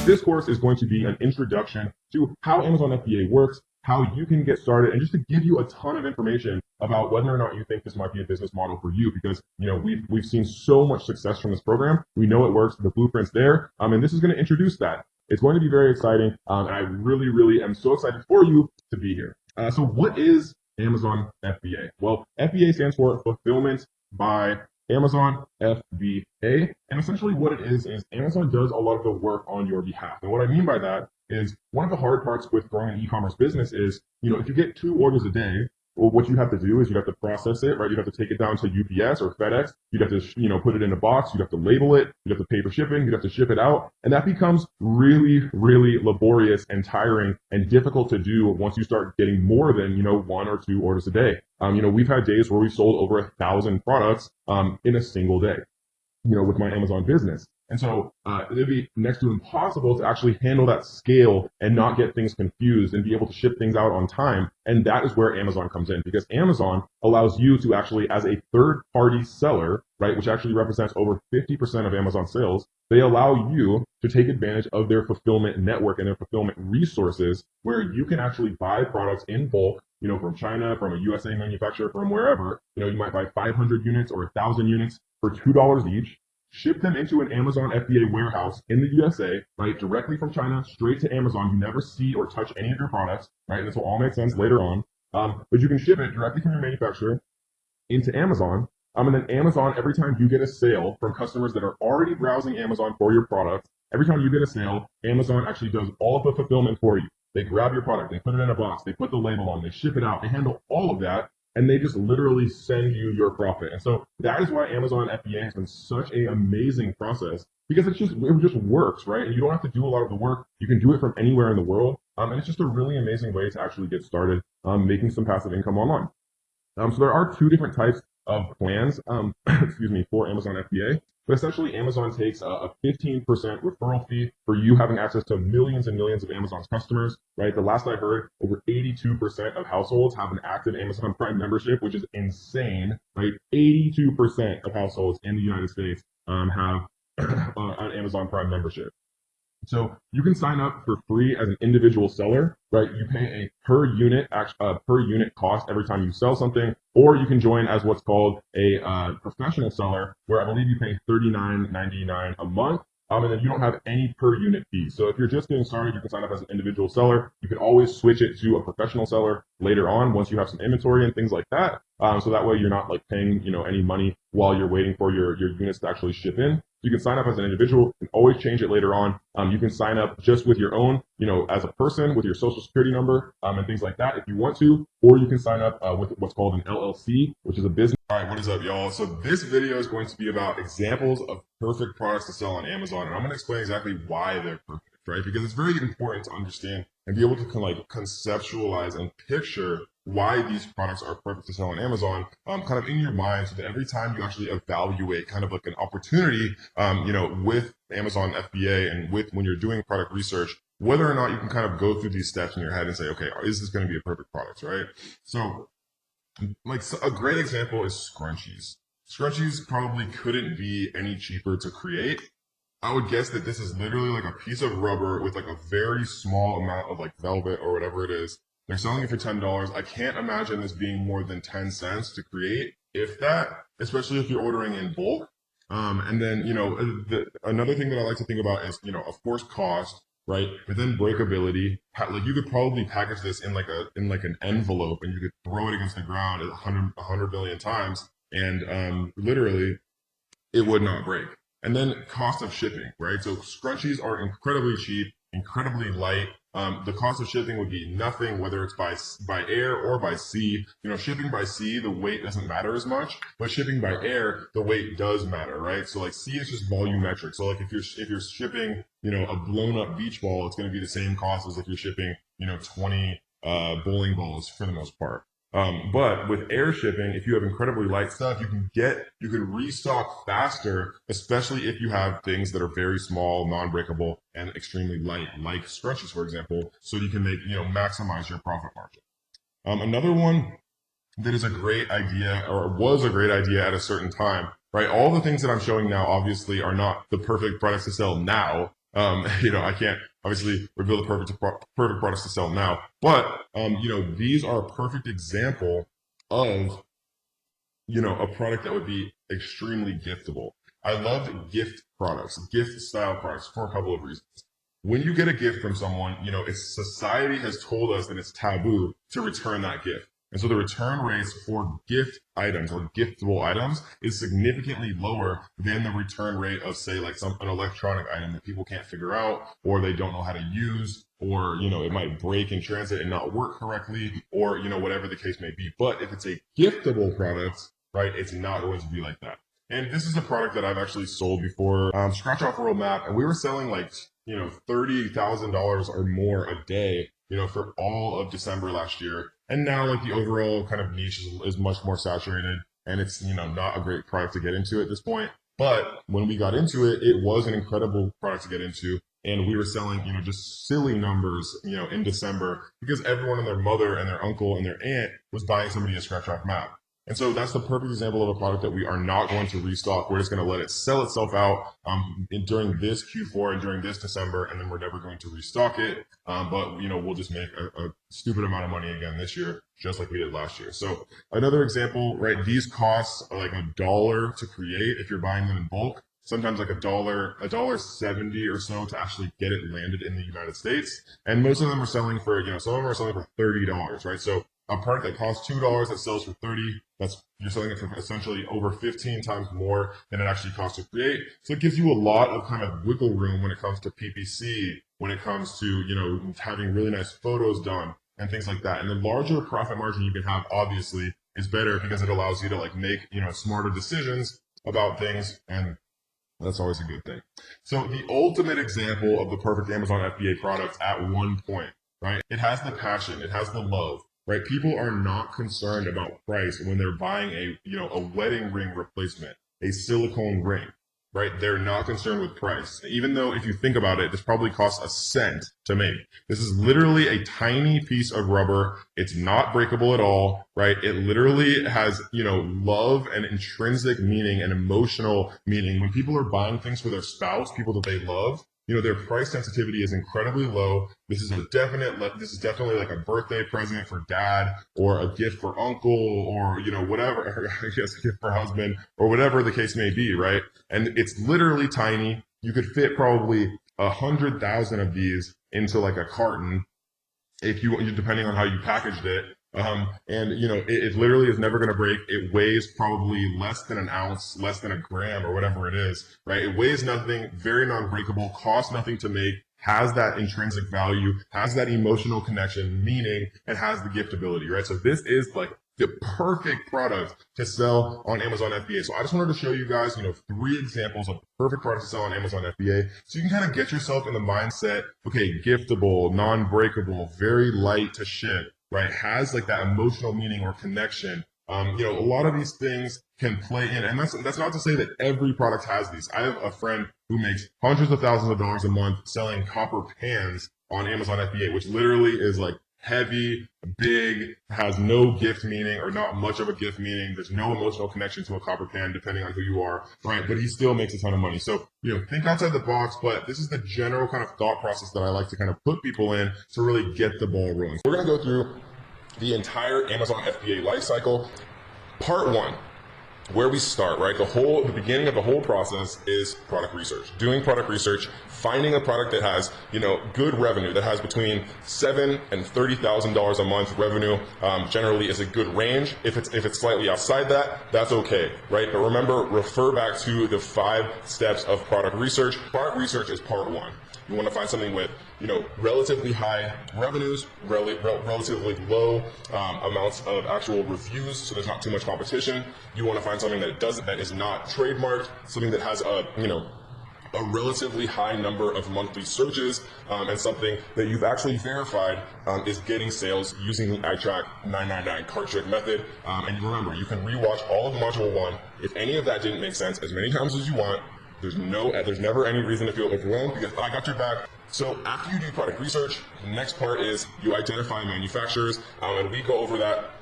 this course is going to be an introduction to how Amazon FBA works, how you can get started, and just to give you a ton of information about whether or not you think this might be a business model for you, because we've seen so much success from this program. We know it works. The blueprint's there, and this is going to introduce that. It's going to be very exciting, and I really am so excited for you to be here. So what is Amazon FBA? Well, FBA stands for Fulfillment by Amazon, FBA, and essentially what it is Amazon does a lot of the work on your behalf. And what I mean by that is one of the hard parts with growing an e-commerce business is, if you get 2 orders a day, well, what you have to do is you have to process it, right? You have to take it down to UPS or FedEx. You'd have to, put it in a box. You'd have to label it. You'd have to pay for shipping. You'd have to ship it out. And that becomes really laborious and tiring and difficult to do once you start getting more than, 1 or 2 orders a day. We've had days where we sold over 1,000 products, in a single day, with my Amazon business. And so it'd be next to impossible to actually handle that scale and not get things confused and be able to ship things out on time. And that is where Amazon comes in, because Amazon allows you to actually, as a third-party seller, right, which actually represents over 50% of Amazon sales, they allow you to take advantage of their fulfillment network and their fulfillment resources, where you can actually buy products in bulk, from China, from a USA manufacturer, from wherever. You might buy 500 units or 1,000 units for $2 each. Ship them into an Amazon FBA warehouse in the USA, right, directly from China, straight to Amazon. You never see or touch any of your products, right? This will all make sense later on. But you can ship it directly from your manufacturer into Amazon. And then Amazon, every time you get a sale from customers that are already browsing Amazon for your product, every time you get a sale, Amazon actually does all of the fulfillment for you. They grab your product, they put it in a box, they put the label on, they ship it out, they handle all of that. And they just literally send you your profit. And so that is why Amazon FBA has been such an amazing process, because it just works, right? And you don't have to do a lot of the work. You can do it from anywhere in the world. And it's just a really amazing way to actually get started making some passive income online. So there are 2 different types of plans, for Amazon FBA. But essentially, Amazon takes a 15% referral fee for you having access to millions and millions of Amazon's customers, right? The last I heard, over 82% of households have an active Amazon Prime membership, which is insane, right? 82% of households in the United States have an Amazon Prime membership. So you can sign up for free as an individual seller, right? You pay a per unit cost every time you sell something, or you can join as what's called a professional seller, where I believe you pay $39.99 a month. And then you don't have any per unit fees. So if you're just getting started, you can sign up as an individual seller. You can always switch it to a professional seller later on once you have some inventory and things like that. So that way you're not paying, any money while you're waiting for your units to actually ship in. You can sign up as an individual and always change it later on. You can sign up just with your own, as a person with your social security number and things like that if you want to, or you can sign up with what's called an LLC, which is a business. All right, what is up, y'all? So this video is going to be about examples of perfect products to sell on Amazon, and I'm going to explain exactly why they're perfect, right? Because it's very important to understand and be able to conceptualize and picture why these products are perfect to sell on Amazon, kind of in your mind, so that every time you actually evaluate kind of an opportunity, with Amazon FBA and when you're doing product research, whether or not you can kind of go through these steps in your head and say, okay, is this going to be a perfect product, right? So, a great example is scrunchies. Scrunchies probably couldn't be any cheaper to create. I would guess that this is literally a piece of rubber with a very small amount of velvet or whatever it is. They're selling it for $10. I can't imagine this being more than 10 cents to create, if that, especially if you're ordering in bulk. And then, another thing that I like to think about is, of course, cost, right? But then breakability. You could probably package this in an envelope, and you could throw it against the ground 100 billion times, and literally it would not break. And then cost of shipping, right? So scrunchies are incredibly cheap, incredibly light. The cost of shipping would be nothing, whether it's by air or by sea. Shipping by sea, the weight doesn't matter as much, but shipping by air, the weight does matter, right? So sea is just volumetric. So if you're shipping, a blown up beach ball, it's going to be the same cost as if you're shipping, 20 bowling balls for the most part. But with air shipping, if you have incredibly light stuff, you can restock faster, especially if you have things that are very small, non-breakable, and extremely light, like scrunchies, for example, so you can maximize your profit margin. Another one that is a great idea, or was a great idea at a certain time, right? All the things that I'm showing now obviously are not the perfect products to sell now. I can't obviously reveal the perfect products to sell now, but these are a perfect example of a product that would be extremely giftable. I love gift products, gift style products for a couple of reasons. When you get a gift from someone, society has told us that it's taboo to return that gift. And so the return rates for gift items or giftable items is significantly lower than the return rate of, say, like an electronic item that people can't figure out, or they don't know how to use, or, it might break in transit and not work correctly, or, whatever the case may be. But if it's a giftable product, right, it's not going to be like that. And this is a product that I've actually sold before, Scratch Off World Map, and we were selling like, $30,000 or more a day, for all of December last year. And now like the overall kind of niche is much more saturated, and it's, not a great product to get into at this point. But when we got into it, it was an incredible product to get into. And we were selling, just silly numbers, in December, because everyone and their mother and their uncle and their aunt was buying somebody a Scratch Off map. And so that's the perfect example of a product that we are not going to restock. We're just going to let it sell itself out during this Q4 and during this December, and then we're never going to restock it. But we'll just make a stupid amount of money again this year, just like we did last year. So another example, right? These costs are like $1 to create if you're buying them in bulk. Sometimes like $1.70 or so to actually get it landed in the United States. And most of them are selling for, some of them are selling for $30, right? So a product that costs $2 that sells for $30, you're selling it for essentially over 15 times more than it actually costs to create. So it gives you a lot of kind of wiggle room when it comes to PPC, when it comes to, having really nice photos done and things like that. And the larger profit margin you can have, obviously, is better because it allows you to like make, smarter decisions about things, and that's always a good thing. So the ultimate example of the perfect Amazon FBA product at one point, right? It has the passion, it has the love. Right, people are not concerned about price when they're buying a wedding ring replacement, a silicone ring. Right, they're not concerned with price. Even though if you think about it, this probably costs a cent to make. This is literally a tiny piece of rubber. It's not breakable at all. Right, it literally has love and intrinsic meaning and emotional meaning. When people are buying things for their spouse, people that they love, their price sensitivity is incredibly low. This is definitely like a birthday present for dad, or a gift for uncle, or, whatever, I guess a gift for husband, or whatever the case may be, right? And it's literally tiny. You could fit probably 100,000 of these into like a carton if depending on how you packaged it. It literally is never going to break. It weighs probably less than an ounce, less than a gram, or whatever it is, right? It weighs nothing, very non-breakable, costs nothing to make, has that intrinsic value, has that emotional connection, meaning, and has the giftability, right? So this is like the perfect product to sell on Amazon FBA. So I just wanted to show you guys, 3 examples of perfect products to sell on Amazon FBA. So you can kind of get yourself in the mindset, okay, giftable, non-breakable, very light to ship, right? Has like that emotional meaning or connection. A lot of these things can play in, and that's not to say that every product has these. I have a friend who makes hundreds of thousands of dollars a month selling copper pans on Amazon FBA, which literally is like heavy, big, has no gift meaning or not much of a gift meaning. There's no emotional connection to a copper pan depending on who you are, right? But he still makes a ton of money. So, think outside the box, but this is the general kind of thought process that I like to kind of put people in to really get the ball rolling. We're going to go through the entire Amazon FBA lifecycle. Part 1, where we start, right? The beginning of the whole process is product research. Doing product research, finding a product that has, good revenue, that has between $7,000 and $30,000 a month revenue, generally is a good range. If it's slightly outside that, that's okay, right? But remember, refer back to the 5 steps of product research. Product research is part 1. You want to find something with, relatively high revenues, relatively low amounts of actual reviews, so there's not too much competition. You want to find something that is not trademarked, something that has a relatively high number of monthly searches, and something that you've actually verified is getting sales using the iTrack 999 cart trick method. And remember, you can rewatch all of Module 1. If any of that didn't make sense, as many times as you want. There's never any reason to feel overwhelmed because I got your back. So after you do product research, the next part is you identify manufacturers, and we go over that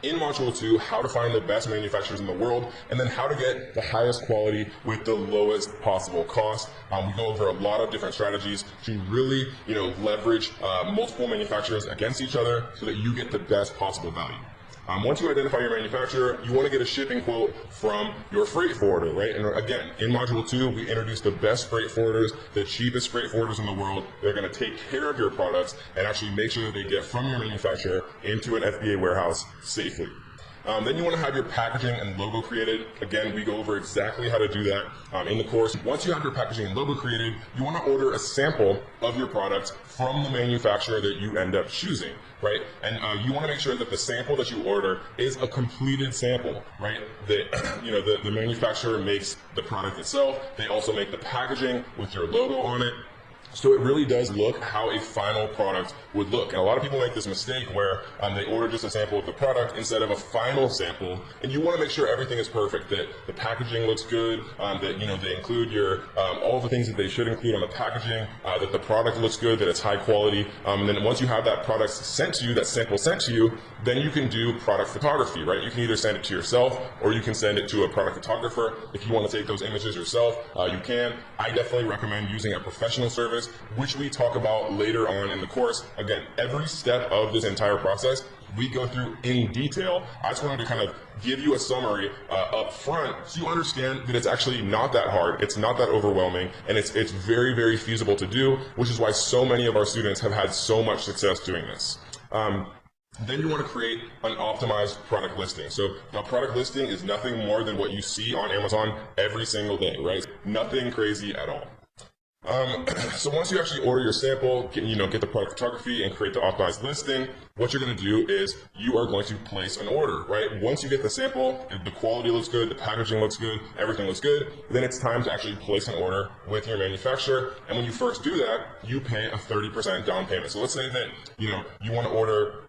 in Module 2, how to find the best manufacturers in the world, and then how to get the highest quality with the lowest possible cost. We go over a lot of different strategies to really, leverage multiple manufacturers against each other so that you get the best possible value. Once you identify your manufacturer, you want to get a shipping quote from your freight forwarder, right? And again, in Module 2, we introduce the best freight forwarders, the cheapest freight forwarders in the world. They're going to take care of your products and actually make sure that they get from your manufacturer into an FBA warehouse safely. Then you want to have your packaging and logo created. Again, we go over exactly how to do that in the course. Once you have your packaging and logo created, you want to order a sample of your product from the manufacturer that you end up choosing, right? And you want to make sure that the sample that you order is a completed sample, right? That the manufacturer makes the product itself. They also make the packaging with your logo on it. So it really does look how a final product would look. And a lot of people make this mistake where they order just a sample of the product instead of a final sample. And you want to make sure everything is perfect, that the packaging looks good, that they include your all the things that they should include on the packaging, that the product looks good, that it's high quality. And then once you have that product sent to you, that sample sent to you, then you can do product photography, right? You can either send it to yourself or you can send it to a product photographer. If you want to take those images yourself, you can. I definitely recommend using a professional service, which we talk about later on in the course. Again, every step of this entire process we go through in detail. I just wanted to kind of give you a summary up front so you understand that it's actually not that hard, it's not that overwhelming, and it's very, very feasible to do, which is why so many of our students have had so much success doing this. Then you want to create an optimized product listing. So a product listing is nothing more than what you see on Amazon every single day, right? Nothing crazy at all. So once you actually order your sample, get the product photography and create the optimized listing, what you're going to do is you are going to place an order, right? Once you get the sample, the quality looks good, the packaging looks good, everything looks good, then it's time to actually place an order with your manufacturer. And when you first do that, you pay a 30% down payment. So let's say that, you want to order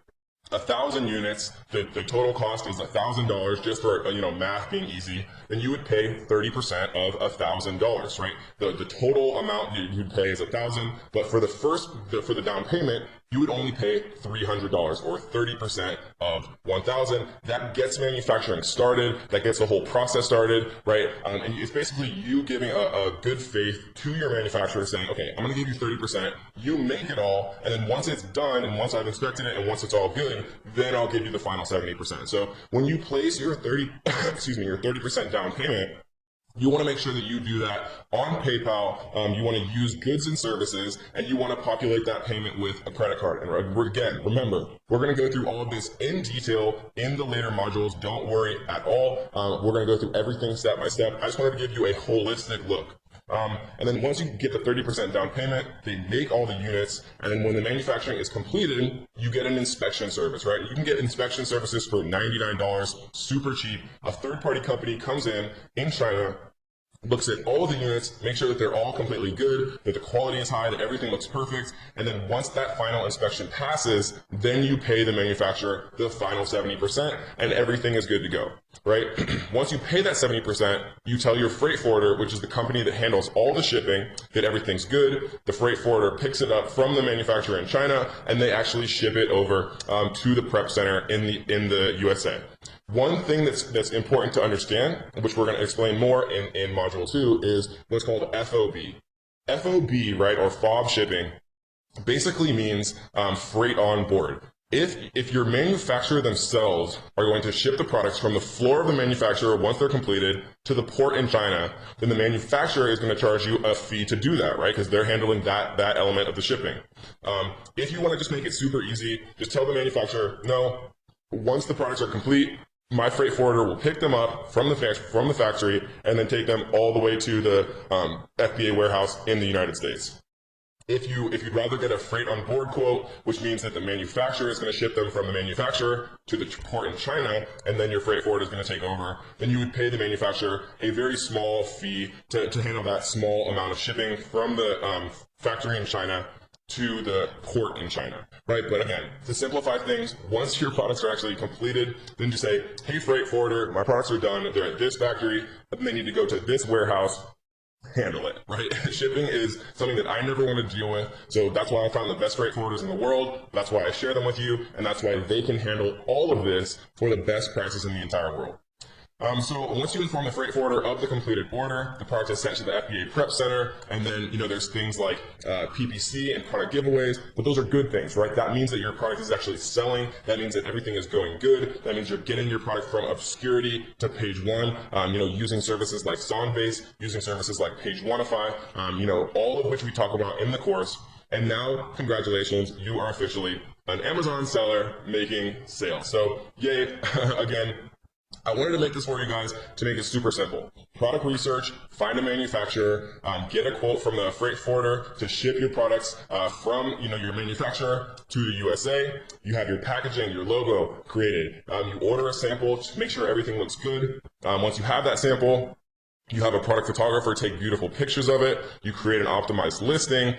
1,000 units, the total cost is $1,000, just for math being easy, then you would pay 30% of $1,000, right? The total amount you'd pay is $1,000, but for the down payment, you would only pay $300 or 30% of $1,000. That gets manufacturing started, that gets the whole process started, right? And it's basically you giving a good faith to your manufacturer saying, okay, I'm gonna give you 30%, you make it all, and then once it's done, and once I've inspected it, and once it's all good, then I'll give you the final 70%. So when you place your 30% down payment, you want to make sure that you do that on PayPal. You want to use goods and services, and you want to populate that payment with a credit card. And again, remember, we're going to go through all of this in detail in the later modules. Don't worry at all. We're going to go through everything step by step. I just wanted to give you a holistic look. And then once you get the 30% down payment, they make all the units, and then when the manufacturing is completed, you get an inspection service, right? You can get inspection services for $99, super cheap. A third-party company comes in China, looks at all of the units, make sure that they're all completely good, that the quality is high, that everything looks perfect, and then once that final inspection passes, then you pay the manufacturer the final 70%, and everything is good to go, right? Once you pay that 70%, you tell your freight forwarder, which is the company that handles all the shipping, that everything's good. The freight forwarder picks it up from the manufacturer in China, and they actually ship it over to the prep center in the USA. One thing that's important to understand, which we're going to explain more in Module 2, is what's called FOB. FOB, right, or FOB shipping, basically means freight on board. If your manufacturer themselves are going to ship the products from the floor of the manufacturer once they're completed to the port in China, then the manufacturer is going to charge you a fee to do that, right? Because they're handling that element of the shipping. If you want to just make it super easy, just tell the manufacturer, no, once the products are complete, my freight forwarder will pick them up from the factory and then take them all the way to the FBA warehouse in the United States. If you'd rather get a freight on board quote, which means that the manufacturer is going to ship them from the manufacturer to the port in China, and then your freight forwarder is going to take over, then you would pay the manufacturer a very small fee to handle that small amount of shipping from the factory in China to the port in China, right? But again, to simplify things, once your products are actually completed, then just say, hey, freight forwarder, my products are done, they're at this factory, but they need to go to this warehouse. handle it, right? Shipping is something that I never want to deal with. So that's why I found the best freight forwarders in the world. That's why I share them with you. And that's why they can handle all of this for the best prices in the entire world. So once you inform the freight forwarder of the completed order, the product is sent to the FBA prep center, and then, there's things like PPC and product giveaways, but those are good things, right? That means that your product is actually selling. That means that everything is going good. That means you're getting your product from obscurity to page one, using services like Songbase, using services like Page Oneify, all of which we talk about in the course. And now, congratulations, you are officially an Amazon seller making sales. So yay, again, I wanted to make this for you guys to make it super simple. Product research, find a manufacturer, get a quote from the freight forwarder to ship your products from your manufacturer to the USA. You have your packaging, your logo created. You order a sample to make sure everything looks good. Once you have that sample, you have a product photographer take beautiful pictures of it. You create an optimized listing.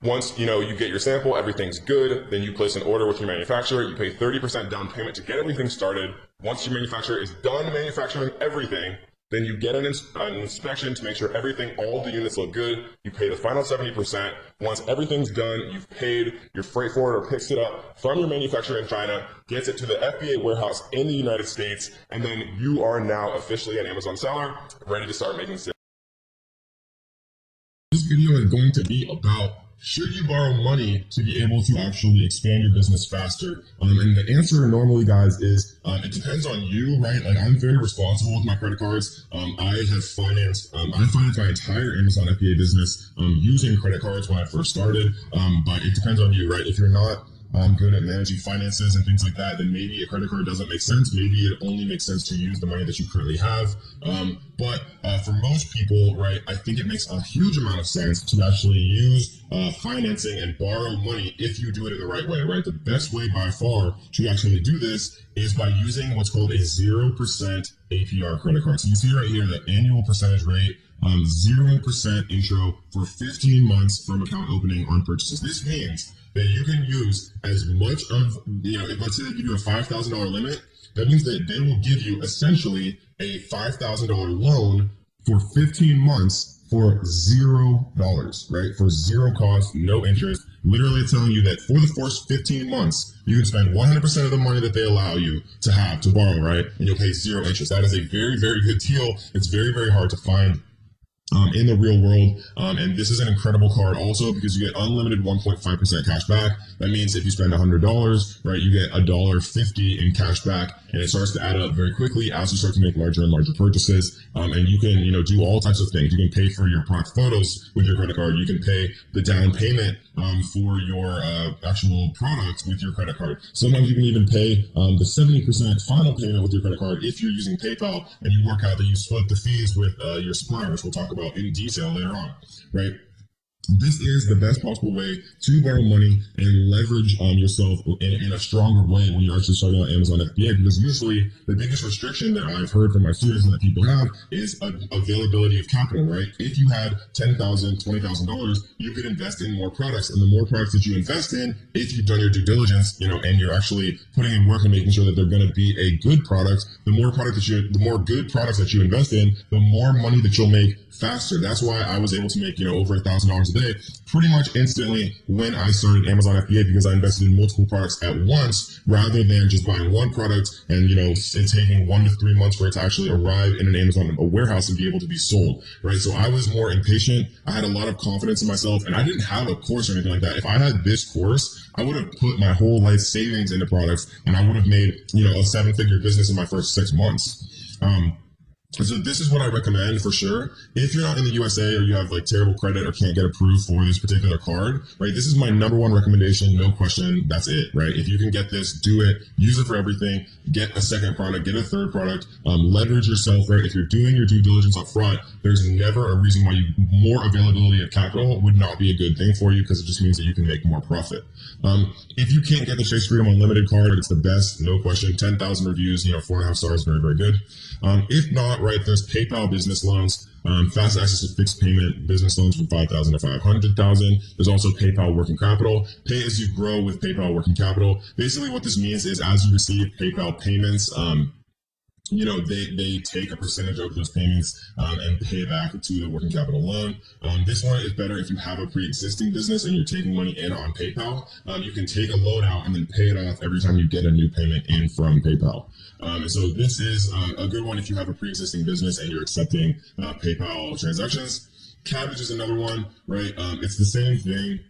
Once you get your sample, everything's good. Then you place an order with your manufacturer. You pay 30% down payment to get everything started. Once your manufacturer is done manufacturing everything, then you get an inspection to make sure all the units look good. You pay the final 70%. Once everything's done, you've paid, your freight forwarder picks it up from your manufacturer in China, gets it to the FBA warehouse in the United States, and then you are now officially an Amazon seller, ready to start making sales. This video is going to be about, should you borrow money to be able to actually expand your business faster? And the answer normally, guys, is it depends on you, right? Like, I'm very responsible with my credit cards. I financed my entire Amazon FBA business using credit cards when I first started. But it depends on you, right? If you're not good at managing finances and things like that, then maybe a credit card doesn't make sense. Maybe it only makes sense to use the money that you currently have. But for most people, right, I think it makes a huge amount of sense to actually use financing and borrow money if you do it in the right way, right? The best way by far to actually do this is by using what's called a 0% APR credit card. So you see right here, the annual percentage rate, 0% intro for 15 months from account opening on purchases. This means that you can use as much of, if let's say they give you a $5,000 limit, that means that they will give you essentially a $5,000 loan for 15 months for $0, right? For zero cost, no interest, literally telling you that for the first 15 months, you can spend 100% of the money that they allow you to have to borrow, right? And you'll pay zero interest. That is a very, very good deal. It's very, very hard to find in the real world. And this is an incredible card also because you get unlimited 1.5% cash back. That means if you spend $100, right, you get $1.50 in cash back, and it starts to add up very quickly as you start to make larger and larger purchases. And you can, do all types of things. You can pay for your product photos with your credit card. You can pay the down payment for your actual product with your credit card. Sometimes you can even pay the 70% final payment with your credit card if you're using PayPal and you work out that you split the fees with your supplier, which we'll talk about in detail later on, right? This is the best possible way to borrow money and leverage yourself in a stronger way when you're actually starting on Amazon FBA, because usually the biggest restriction that I've heard from my students and that people have is availability of capital, right? If you had $10,000, $20,000, you could invest in more products, and the more products that you invest in, if you've done your due diligence, and you're actually putting in work and making sure that they're going to be a good product, the more good products that you invest in, the more money that you'll make faster. That's why I was able to make, over $1,000 a day pretty much instantly when I started Amazon FBA, because I invested in multiple products at once rather than just buying one product and, it taking 1 to 3 months for it to actually arrive in an Amazon warehouse and be able to be sold, right? So I was more impatient. I had a lot of confidence in myself, and I didn't have a course or anything like that. If I had this course, I would have put my whole life savings into products, and I would have made, a 7-figure business in my first 6 months. So this is what I recommend for sure. If you're not in the USA or you have terrible credit or can't get approved for this particular card, right? This is my number one recommendation, no question. That's it, right? If you can get this, do it. Use it for everything. Get a second product, get a third product. Leverage yourself, right? If you're doing your due diligence up front, there's never a reason why more availability of capital would not be a good thing for you, because it just means that you can make more profit. If you can't get the Chase Freedom Unlimited card, it's the best, no question. 10,000 reviews, 4.5 stars, very, very good. If not, right, there's PayPal business loans, fast access to fixed payment business loans from $5,000 to $500,000. There's also PayPal working capital, pay as you grow with PayPal working capital. Basically what this means is as you receive PayPal payments, they take a percentage of those payments and pay it back to the working capital loan. This one is better if you have a pre-existing business and you're taking money in on PayPal. You can take a loan out and then pay it off every time you get a new payment in from PayPal. And so this is a good one if you have a pre-existing business and you're accepting PayPal transactions. Cabbage is another one, right? It's the same thing.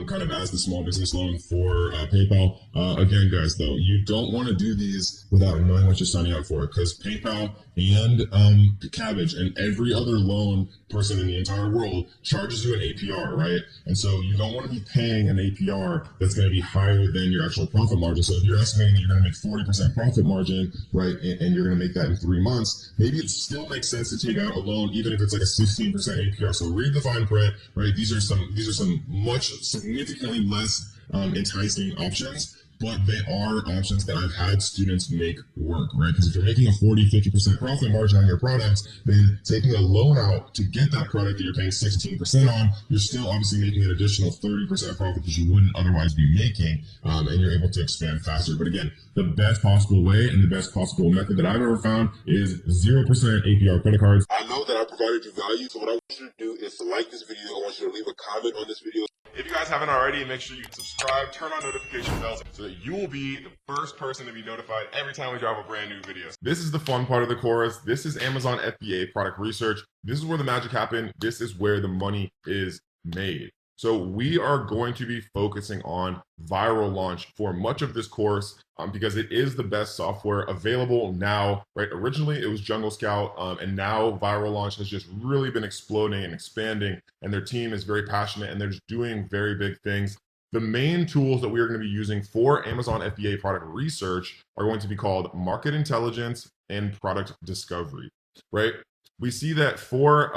Kind of as the small business loan for PayPal. Again, guys, though, you don't want to do these without knowing what you're signing up for, because PayPal and Cabbage and every other loan person in the entire world charges you an APR, right? And so you don't want to be paying an APR that's going to be higher than your actual profit margin. So if you're estimating that you're going to make 40% profit margin, right, and you're going to make that in 3 months, maybe it still makes sense to take out a loan, even if it's like a 16% APR. So read the fine print, right? These are some much significantly less enticing options, but they are options that I've had students make work, right? Because if you're making a 40-50% profit margin on your products, then taking a loan out to get that product that you're paying 16% on, you're still obviously making an additional 30% profit that you wouldn't otherwise be making, and you're able to expand faster. But again, the best possible way and the best possible method that I've ever found is 0% APR credit cards. I know that I provided you value, so what I want you to do is to like this video. I want you to leave a comment on this video. If you guys haven't already, make sure you subscribe, turn on notification bells so that you will be the first person to be notified every time we drop a brand new video. This is the fun part of the course. This is Amazon FBA product research. This is where the magic happens. This is where the money is made. So we are going to be focusing on viral launch for much of this course because it is the best software available now, right? Originally it was Jungle Scout, and now viral launch has just really been exploding and expanding, and their team is very passionate and they're just doing very big things. The main tools that we are going to be using for Amazon FBA product research are going to be called market intelligence and product discovery, right? We see that for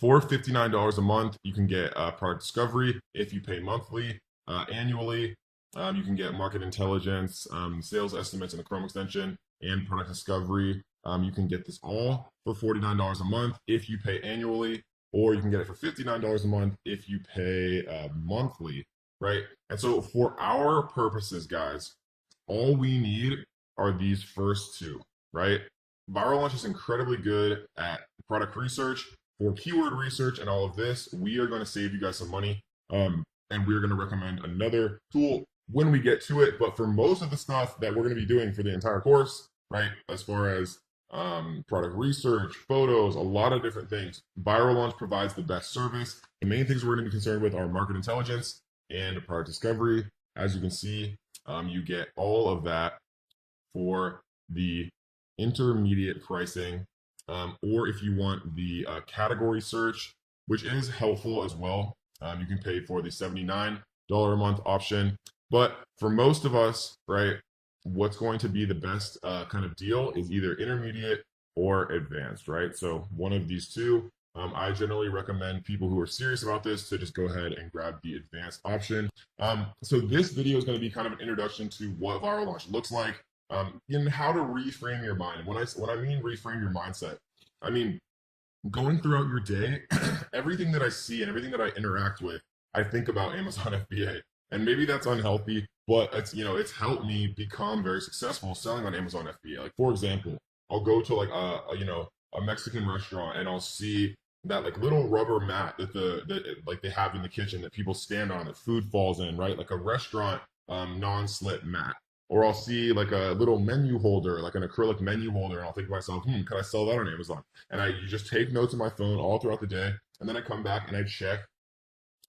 $59 a month, you can get product discovery. If you pay monthly, annually, you can get market intelligence, sales estimates in the Chrome extension, and product discovery. You can get this all for $49 a month if you pay annually, or you can get it for $59 a month if you pay monthly, right? And so for our purposes, guys, all we need are these first two, right? Viral Launch is incredibly good at product research. For keyword research and all of this, we are going to save you guys some money, and we're going to recommend another tool when we get to it. But for most of the stuff that we're going to be doing for the entire course, right, as far as product research, photos, a lot of different things, Viral Launch provides the best service. The main things we're going to be concerned with are market intelligence and product discovery. As you can see, you get all of that for the intermediate pricing. Or if you want the category search, which is helpful as well, you can pay for the $79 a month option. But for most of us, right, what's going to be the best kind of deal is either intermediate or advanced, right? So one of these two. I generally recommend people who are serious about this to just go ahead and grab the advanced option. So this video is going to be kind of an introduction to what Viral Launch looks like. And how to reframe your mind. When I mean reframe your mindset, I mean going throughout your day, everything that I see and everything that I interact with, I think about Amazon FBA. And maybe that's unhealthy, but it's helped me become very successful selling on Amazon FBA. Like, for example, I'll go to like a Mexican restaurant and I'll see that like little rubber mat that like they have in the kitchen that people stand on that food falls in, right? Like a restaurant non-slip mat. Or I'll see like a little menu holder, like an acrylic menu holder, and I'll think to myself, could I sell that on Amazon? And you just take notes on my phone all throughout the day, and then I come back and I check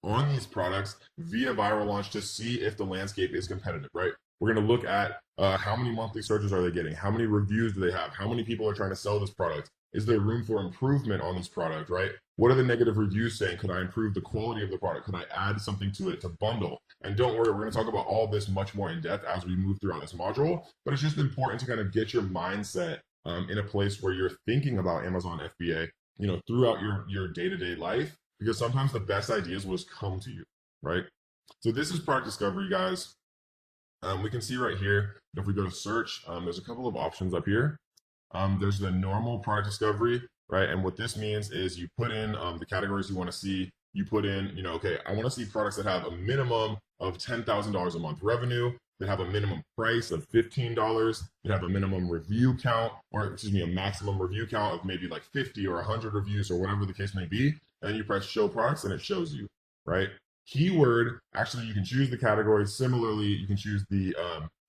on these products via Viral Launch to see if the landscape is competitive, right? We're going to look at how many monthly searches are they getting? How many reviews do they have? How many people are trying to sell this product? Is there room for improvement on this product, right? What are the negative reviews saying? Could I improve the quality of the product? Could I add something to it to bundle? And don't worry, we're going to talk about all this much more in depth as we move throughout this module, but it's just important to kind of get your mindset in a place where you're thinking about Amazon FBA, throughout your day-to-day life, because sometimes the best ideas will just come to you, right? So this is product discovery, guys. We can see right here, if we go to search, there's a couple of options up here. There's the normal product discovery, right? And what this means is you put in the categories you want to see. You put in, okay, I want to see products that have a minimum of $10,000 a month revenue. that have a minimum price of $15, that have a minimum review count, or excuse me, a maximum review count of maybe like 50 or 100 reviews or whatever the case may be. And then you press show products and it shows you, right? Keyword, actually you can choose the category. Similarly, you can choose the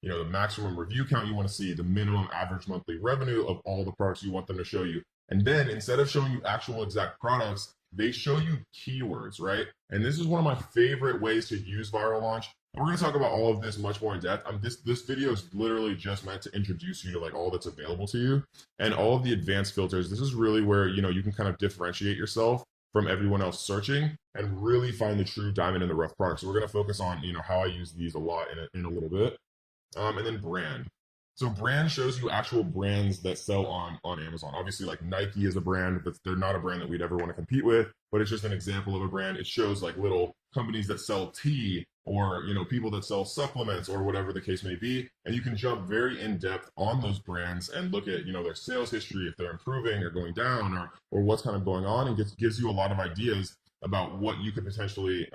the maximum review count you want to see, the minimum average monthly revenue of all the products you want them to show you. And then instead of showing you actual exact products, they show you keywords, right? And this is one of my favorite ways to use Viral Launch. And we're going to talk about all of this much more in depth. This video is literally just meant to introduce you to like all that's available to you and all of the advanced filters. This is really where, you can kind of differentiate yourself from everyone else searching and really find the true diamond in the rough product. So we're going to focus on, how I use these a lot in a little bit. And then brand. So brand shows you actual brands that sell on Amazon. Obviously, like Nike is a brand, but they're not a brand that we'd ever want to compete with, but it's just an example of a brand. It shows like little companies that sell tea or, people that sell supplements or whatever the case may be. And you can jump very in depth on those brands and look at, their sales history, if they're improving or going down or what's kind of going on, and gives you a lot of ideas about what you could potentially,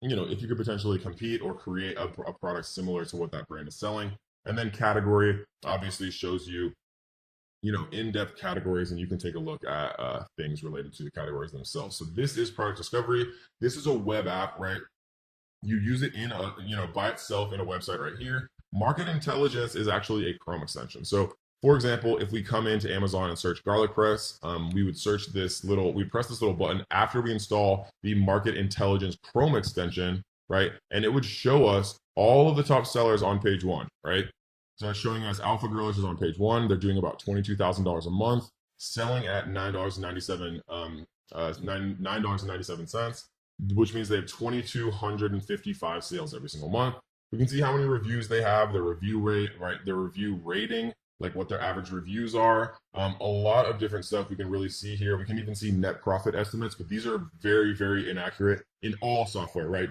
if you could potentially compete or create a product similar to what that brand is selling. And then category obviously shows you, in-depth categories, and you can take a look at things related to the categories themselves. So this is product discovery. This is a web app, right? You use it in by itself in a website right here. Market intelligence is actually a Chrome extension. So for example, if we come into Amazon and search garlic press, we would press this little button after we install the market intelligence Chrome extension, right? And it would show us all of the top sellers on page 1, right? So it's showing us Alpha Grillers is on page 1. They're doing about $22,000 a month, selling at $9.97, which means they have 2,255 sales every single month. We can see how many reviews they have, their review rate, right? Their review rating, like what their average reviews are. A lot of different stuff we can really see here. We can even see net profit estimates, but these are very, very inaccurate in all software, right?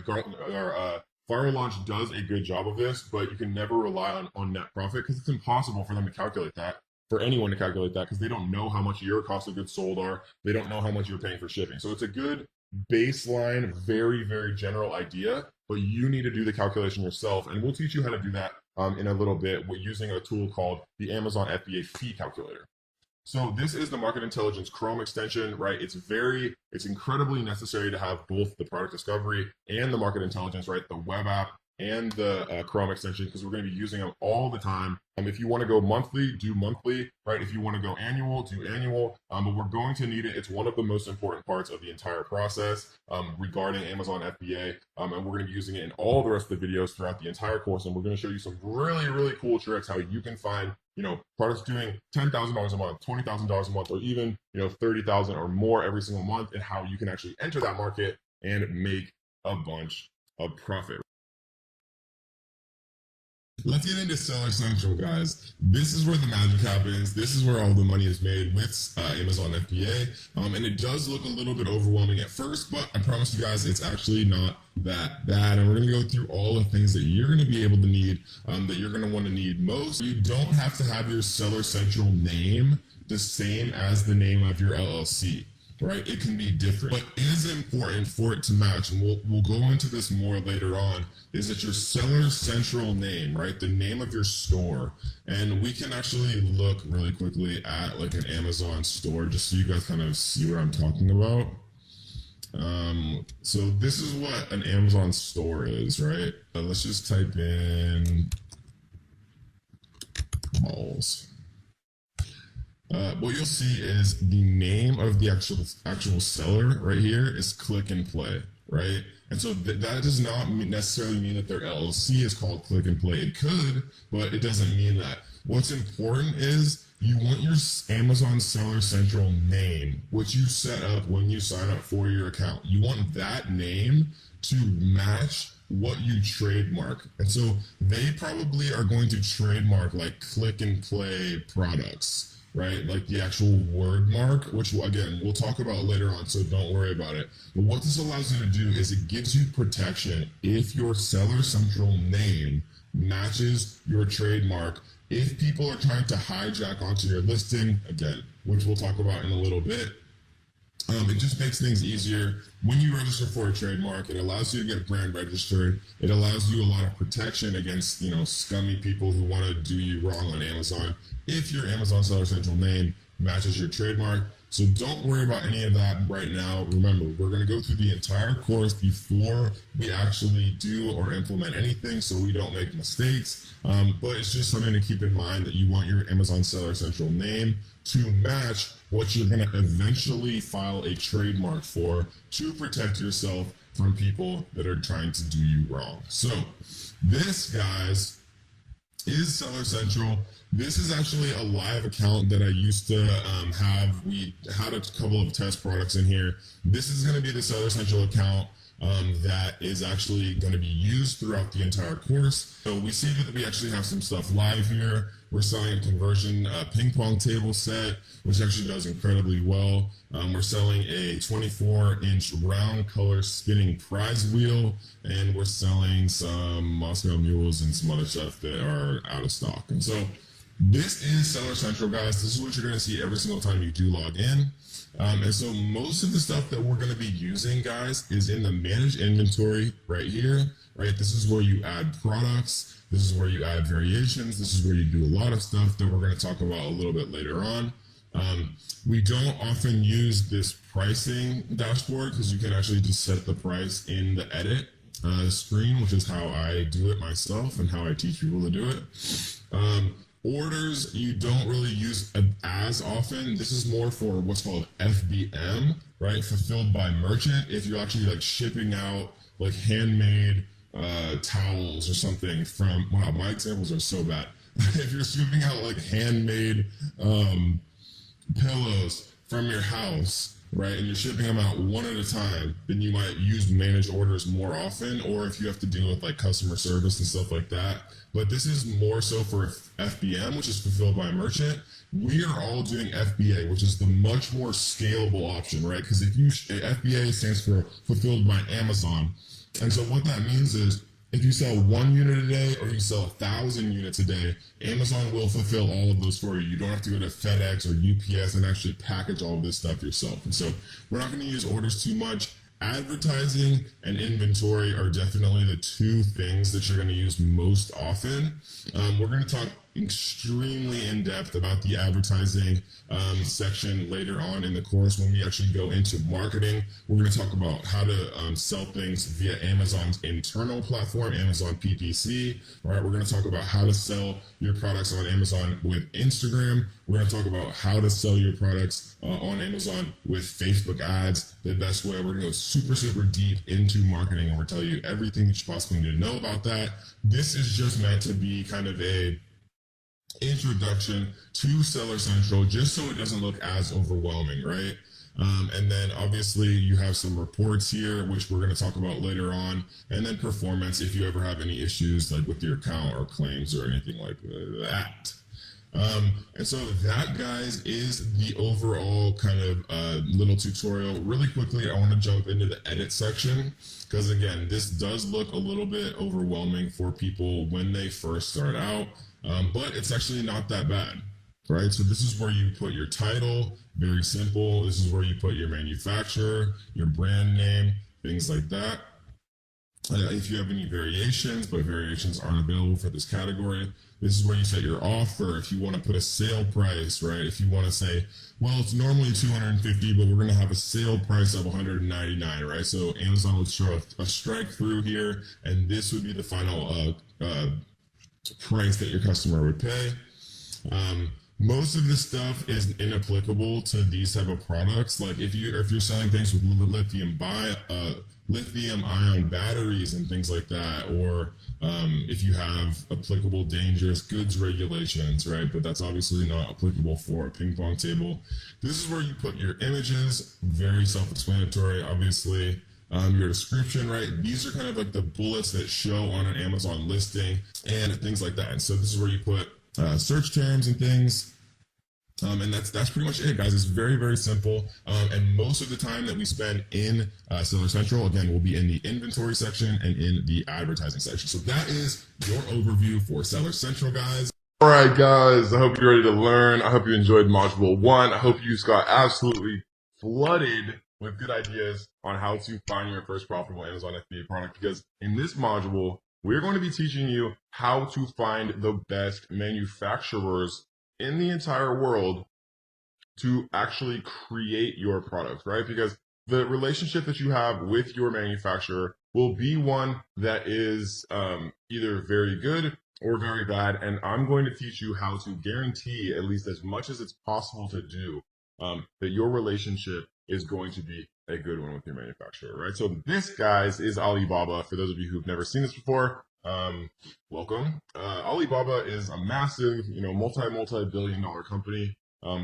Viral Launch does a good job of this, but you can never rely on net profit because it's impossible for them to calculate that, for anyone to calculate that, because they don't know how much your cost of goods sold are. They don't know how much you're paying for shipping. So it's a good baseline, very, very general idea, but you need to do the calculation yourself. And we'll teach you how to do that in a little bit. We're using a tool called the Amazon FBA fee calculator. So this is the market intelligence Chrome extension, right? It's incredibly necessary to have both the product discovery and the market intelligence, right? The web app and the Chrome extension, because we're going to be using them all the time. If you want to go monthly, do monthly, right? If you want to go annual, do annual. But we're going to need it. It's one of the most important parts of the entire process regarding Amazon FBA. And we're going to be using it in all the rest of the videos throughout the entire course. And we're going to show you some really, really cool tricks how you can find, products doing $10,000 a month, $20,000 a month, or even, $30,000 or more every single month, and how you can actually enter that market and make a bunch of profit. Let's get into Seller Central, guys. This is where the magic happens. This is where all the money is made with Amazon FBA. And it does look a little bit overwhelming at first, but I promise you guys, it's actually not that bad. And we're going to go through all the things that you're going to be able to need, that you're going to want to need most. You don't have to have your Seller Central name the same as the name of your LLC. Right? It can be different, but it is important for it to match. And we'll go into this more later on, is that your Seller Central name, right? The name of your store. And we can actually look really quickly at like an Amazon store, just so you guys kind of see what I'm talking about. So this is what an Amazon store is, right? Let's just type in malls. What you'll see is the name of the actual seller right here is Click and Play, right? And so that does not necessarily mean that their LLC is called Click and Play. It could, but it doesn't mean that. What's important is you want your Amazon Seller Central name, which you set up when you sign up for your account. You want that name to match what you trademark. And so they probably are going to trademark like Click and Play products, right? Like the actual word mark, which again, we'll talk about later on, so don't worry about it. But what this allows you to do is it gives you protection if your Seller Central name matches your trademark. If people are trying to hijack onto your listing, again, which we'll talk about in a little bit, It just makes things easier. When you register for a trademark, it allows you to get brand registered. It allows you a lot of protection against, scummy people who want to do you wrong on Amazon. If your Amazon Seller Central name matches your trademark. So don't worry about any of that right now. Remember, we're going to go through the entire course before we actually do or implement anything so we don't make mistakes. But it's just something to keep in mind that you want your Amazon Seller Central name to match what you're going to eventually file a trademark for to protect yourself from people that are trying to do you wrong. So this, guys, is Seller Central. This is actually a live account that I used to have. We had a couple of test products in here. This is going to be the Seller Central account that is actually going to be used throughout the entire course. So we see that we actually have some stuff live here. We're selling a conversion ping pong table set, which actually does incredibly well. We're selling a 24-inch round color spinning prize wheel, and we're selling some Moscow mules and some other stuff that are out of stock. And so this is Seller Central, guys. This is what you're going to see every single time you do log in. And so most of the stuff that we're going to be using, guys, is in the manage inventory right here, right? This is where you add products. This is where you add variations. This is where you do a lot of stuff that we're going to talk about a little bit later on. We don't often use this pricing dashboard because you can actually just set the price in the edit screen, which is how I do it myself and how I teach people to do it. Orders you don't really use as often. This is more for what's called FBM, right? Fulfilled by merchant. If you're actually like shipping out like handmade towels or something from, wow, my examples are so bad. If you're shipping out like handmade pillows from your house, right, and you're shipping them out one at a time, then you might use managed orders more often, or if you have to deal with like customer service and stuff like that. But this is more so for FBM, which is fulfilled by merchant. We are all doing FBA, which is the much more scalable option, right? Because if you FBA stands for fulfilled by Amazon, and so what that means is if you sell 1 unit a day or you sell 1,000 units a day, Amazon will fulfill all of those for you. You don't have to go to FedEx or UPS and actually package all of this stuff yourself. And so we're not going to use orders too much. Advertising and inventory are definitely the two things that you're going to use most often. We're going to talk extremely in depth about the advertising section later on in the course when we actually go into marketing. We're going to talk about how to sell things via Amazon's internal platform, Amazon PPC. All right, we're going to talk about how to sell your products on Amazon with Instagram. We're going to talk about how to sell your products on Amazon with Facebook ads, the best way. We're going to go super, super deep into marketing, and we're going to tell you everything that you possibly need to know about that. This is just meant to be kind of a introduction to Seller Central, just so it doesn't look as overwhelming, right? And then obviously you have some reports here, which we're going to talk about later on, and then performance if you ever have any issues like with your account or claims or anything like that. And so that, guys, is the overall kind of little tutorial. Really quickly, I want to jump into the edit section because, again, this does look a little bit overwhelming for people when they first start out, but it's actually not that bad, right? So this is where you put your title, very simple. This is where you put your manufacturer, your brand name, things like that. If you have any variations, but variations aren't available for this category, this is where you set your offer. If you want to put a sale price, right? If you want to say, well, it's normally $250, but we're going to have a sale price of $199, right? So Amazon would show a strike through here, and this would be the final price that your customer would pay. Most of this stuff is inapplicable to these type of products. Like if you're selling things with lithium ion batteries and things like that, or if you have applicable dangerous goods regulations, right? But that's obviously not applicable for a ping pong table. This is where you put your images, very self-explanatory, obviously. Your description, right? These are kind of like the bullets that show on an Amazon listing and things like that. And so this is where you put search terms and things. And that's pretty much it, guys. It's very, very simple. And most of the time that we spend in Seller Central, again, will be in the inventory section and in the advertising section. So that is your overview for Seller Central, guys. All right, guys. I hope you're ready to learn. I hope you enjoyed Module 1. I hope you just got absolutely flooded with good ideas on how to find your first profitable Amazon FBA product, because in this module, we're going to be teaching you how to find the best manufacturers in the entire world to actually create your product, right? Because the relationship that you have with your manufacturer will be one that is either very good or very bad. And I'm going to teach you how to guarantee, at least as much as it's possible to do, that your relationship is going to be a good one with your manufacturer, right? So this, guys, is Alibaba. For those of you who've never seen this before, welcome. Alibaba is a massive, multi-billion-dollar company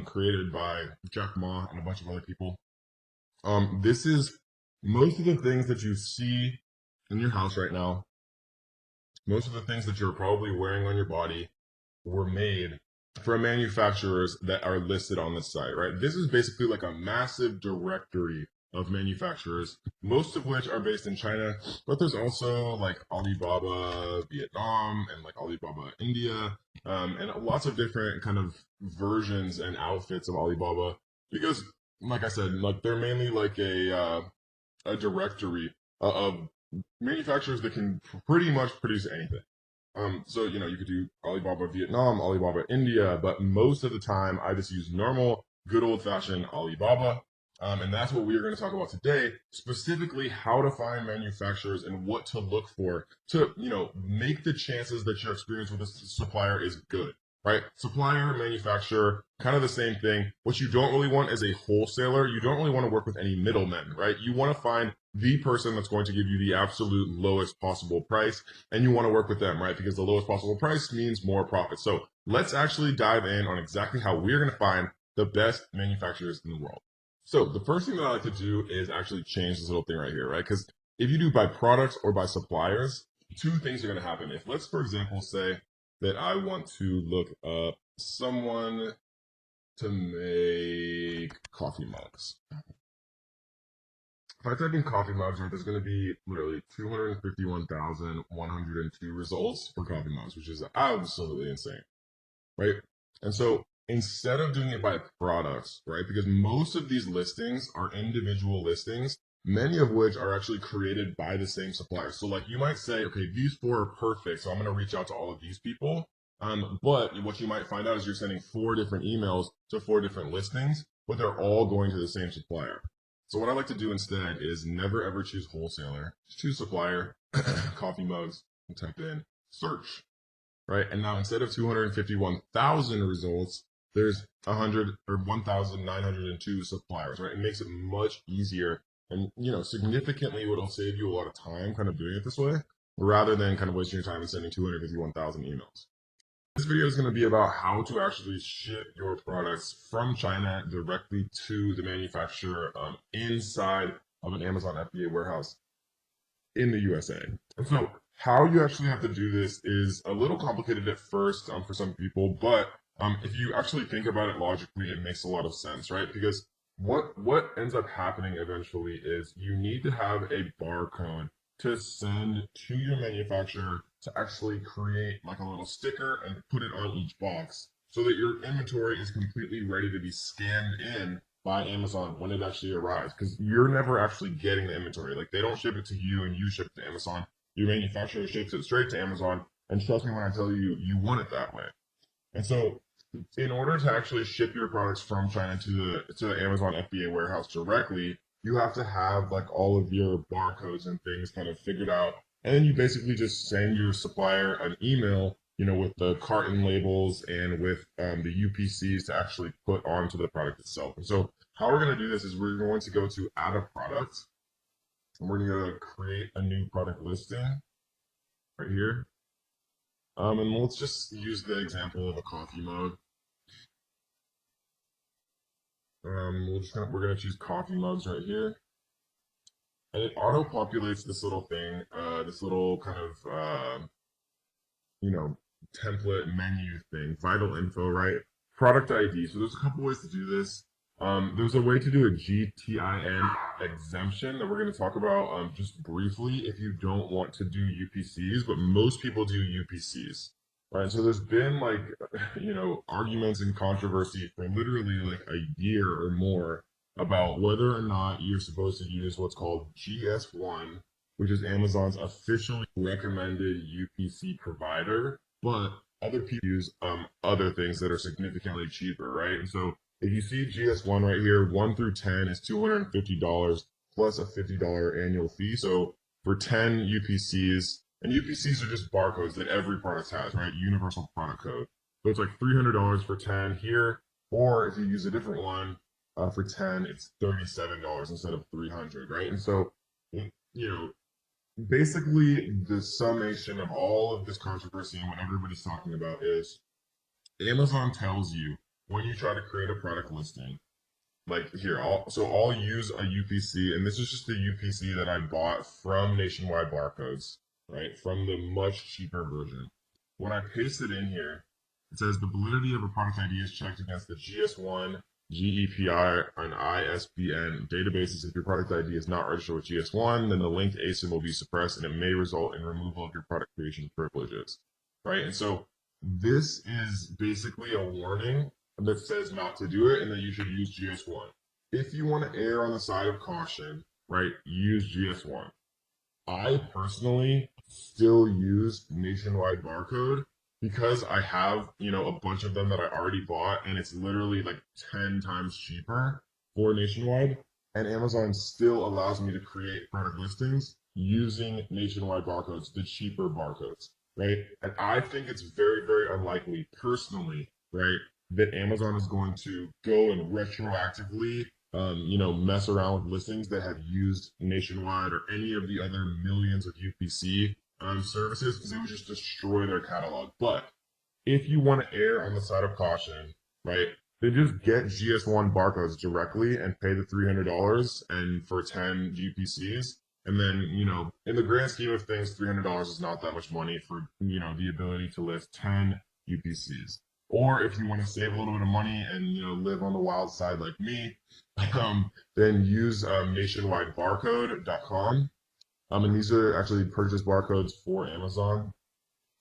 created by Jack Ma and a bunch of other people. This is most of the things that you see in your house right now. Most of the things that you're probably wearing on your body were made from manufacturers that are listed on the site, right? This is basically like a massive directory of manufacturers, most of which are based in China, but there's also like Alibaba Vietnam and like Alibaba India, and lots of different kind of versions and outfits of Alibaba, because like I said, like they're mainly like a directory of manufacturers that can pretty much produce anything. So, you could do Alibaba Vietnam, Alibaba India, but most of the time I just use normal, good old fashioned Alibaba. And that's what we're going to talk about today, specifically how to find manufacturers and what to look for to, make the chances that your experience with a supplier is good, right? Supplier, manufacturer, kind of the same thing. What you don't really want is a wholesaler. You don't really want to work with any middlemen, right? You want to find the person that's going to give you the absolute lowest possible price, and you want to work with them, right? Because the lowest possible price means more profit. So let's actually dive in on exactly how we're going to find the best manufacturers in the world. So the first thing that I like to do is actually change this little thing right here, right? Because if you do by products or by suppliers, two things are going to happen. If let's, for example, say that I want to look up someone to make coffee mugs. If I type in coffee mugs, there's going to be literally 251,102 results for coffee mugs, which is absolutely insane, right? And so instead of doing it by products, right, because most of these listings are individual listings, many of which are actually created by the same supplier. So like you might say, okay, these 4 are perfect, so I'm going to reach out to all of these people. But what you might find out is you're sending 4 different emails to 4 different listings, but they're all going to the same supplier. So what I like to do instead is never ever choose wholesaler, just choose supplier, coffee mugs, and type in search, right? And now instead of 251,000 results, there's 1,902 suppliers, right? It makes it much easier, and significantly it'll save you a lot of time kind of doing it this way, rather than kind of wasting your time and sending 251,000 emails. This video is going to be about how to actually ship your products from China directly to the manufacturer inside of an Amazon FBA warehouse in the USA. And so how you actually have to do this is a little complicated at first for some people, but if you actually think about it logically, it makes a lot of sense, right? Because what ends up happening eventually is you need to have a barcode to send to your manufacturer to actually create like a little sticker and put it on each box so that your inventory is completely ready to be scanned in by Amazon when it actually arrives, because you're never actually getting the inventory. Like they don't ship it to you and you ship it to Amazon. Your manufacturer ships it straight to Amazon, and trust me when I tell you, you want it that way. And so in order to actually ship your products from China to the Amazon FBA warehouse directly, you have to have like all of your barcodes and things kind of figured out. And then you basically just send your supplier an email, with the carton labels and with the UPCs to actually put onto the product itself. And so how we're going to do this is we're going to go to add a product, and we're going to create a new product listing right here. And let's just use the example of a coffee mug. We're going to choose coffee mugs right here. And it auto-populates this little thing, this little kind of, template menu thing, vital info, right? Product ID. So there's a couple ways to do this. There's a way to do a GTIN exemption that we're going to talk about just briefly if you don't want to do UPCs, but most people do UPCs, right? So there's been arguments and controversy for literally like a year or more about whether or not you're supposed to use what's called GS1, which is Amazon's officially recommended UPC provider, but other people use other things that are significantly cheaper, right? And so if you see GS1 right here, 1 through 10 is $250 plus a $50 annual fee. So for 10 UPCs, and UPCs are just barcodes that every product has, right? Universal product code. So it's like $300 for 10 here, or if you use a different one for 10, it's $37 instead of $300, right? And so, you know, basically the summation of all of this controversy and what everybody's talking about is Amazon tells you when you try to create a product listing, like here, I'll use a UPC, and this is just the UPC that I bought from Nationwide Barcodes, right? From the much cheaper version. When I paste it in here, it says the validity of a product ID is checked against the GS1, GEPI, and ISBN databases. If your product ID is not registered with GS1, then the linked ASIN will be suppressed, and it may result in removal of your product creation privileges, right? And so this is basically a warning that says not to do it and that you should use GS1. If you want to err on the side of caution, right, use GS1. I personally still use Nationwide Barcode because I have, a bunch of them that I already bought, and it's literally like 10 times cheaper for Nationwide. And Amazon still allows me to create product listings using Nationwide barcodes, the cheaper barcodes, right? And I think it's very, very unlikely, personally, right, that Amazon is going to go and retroactively, mess around with listings that have used Nationwide or any of the other millions of UPC services, because it would just destroy their catalog. But if you want to err on the side of caution, right, then just get GS1 barcodes directly and pay the $300 and for 10 UPCs. And then, in the grand scheme of things, $300 is not that much money for, the ability to list 10 UPCs. Or if you want to save a little bit of money and, live on the wild side like me, then use nationwidebarcode.com. And these are actually purchase barcodes for Amazon.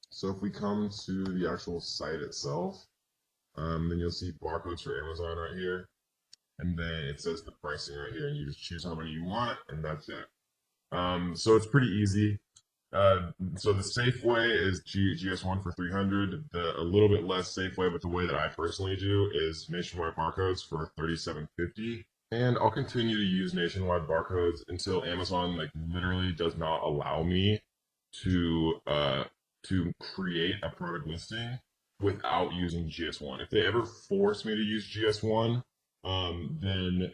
So if we come to the actual site itself, then you'll see barcodes for Amazon right here. And then it says the pricing right here, and you just choose how many you want, and that's it. So it's pretty easy. So the safe way is GS1 for $300. A little bit less safe way, but the way that I personally do is Nationwide barcodes for $37.50. And I'll continue to use Nationwide barcodes until Amazon literally does not allow me to create a product listing without using GS1. If they ever force me to use GS1, then,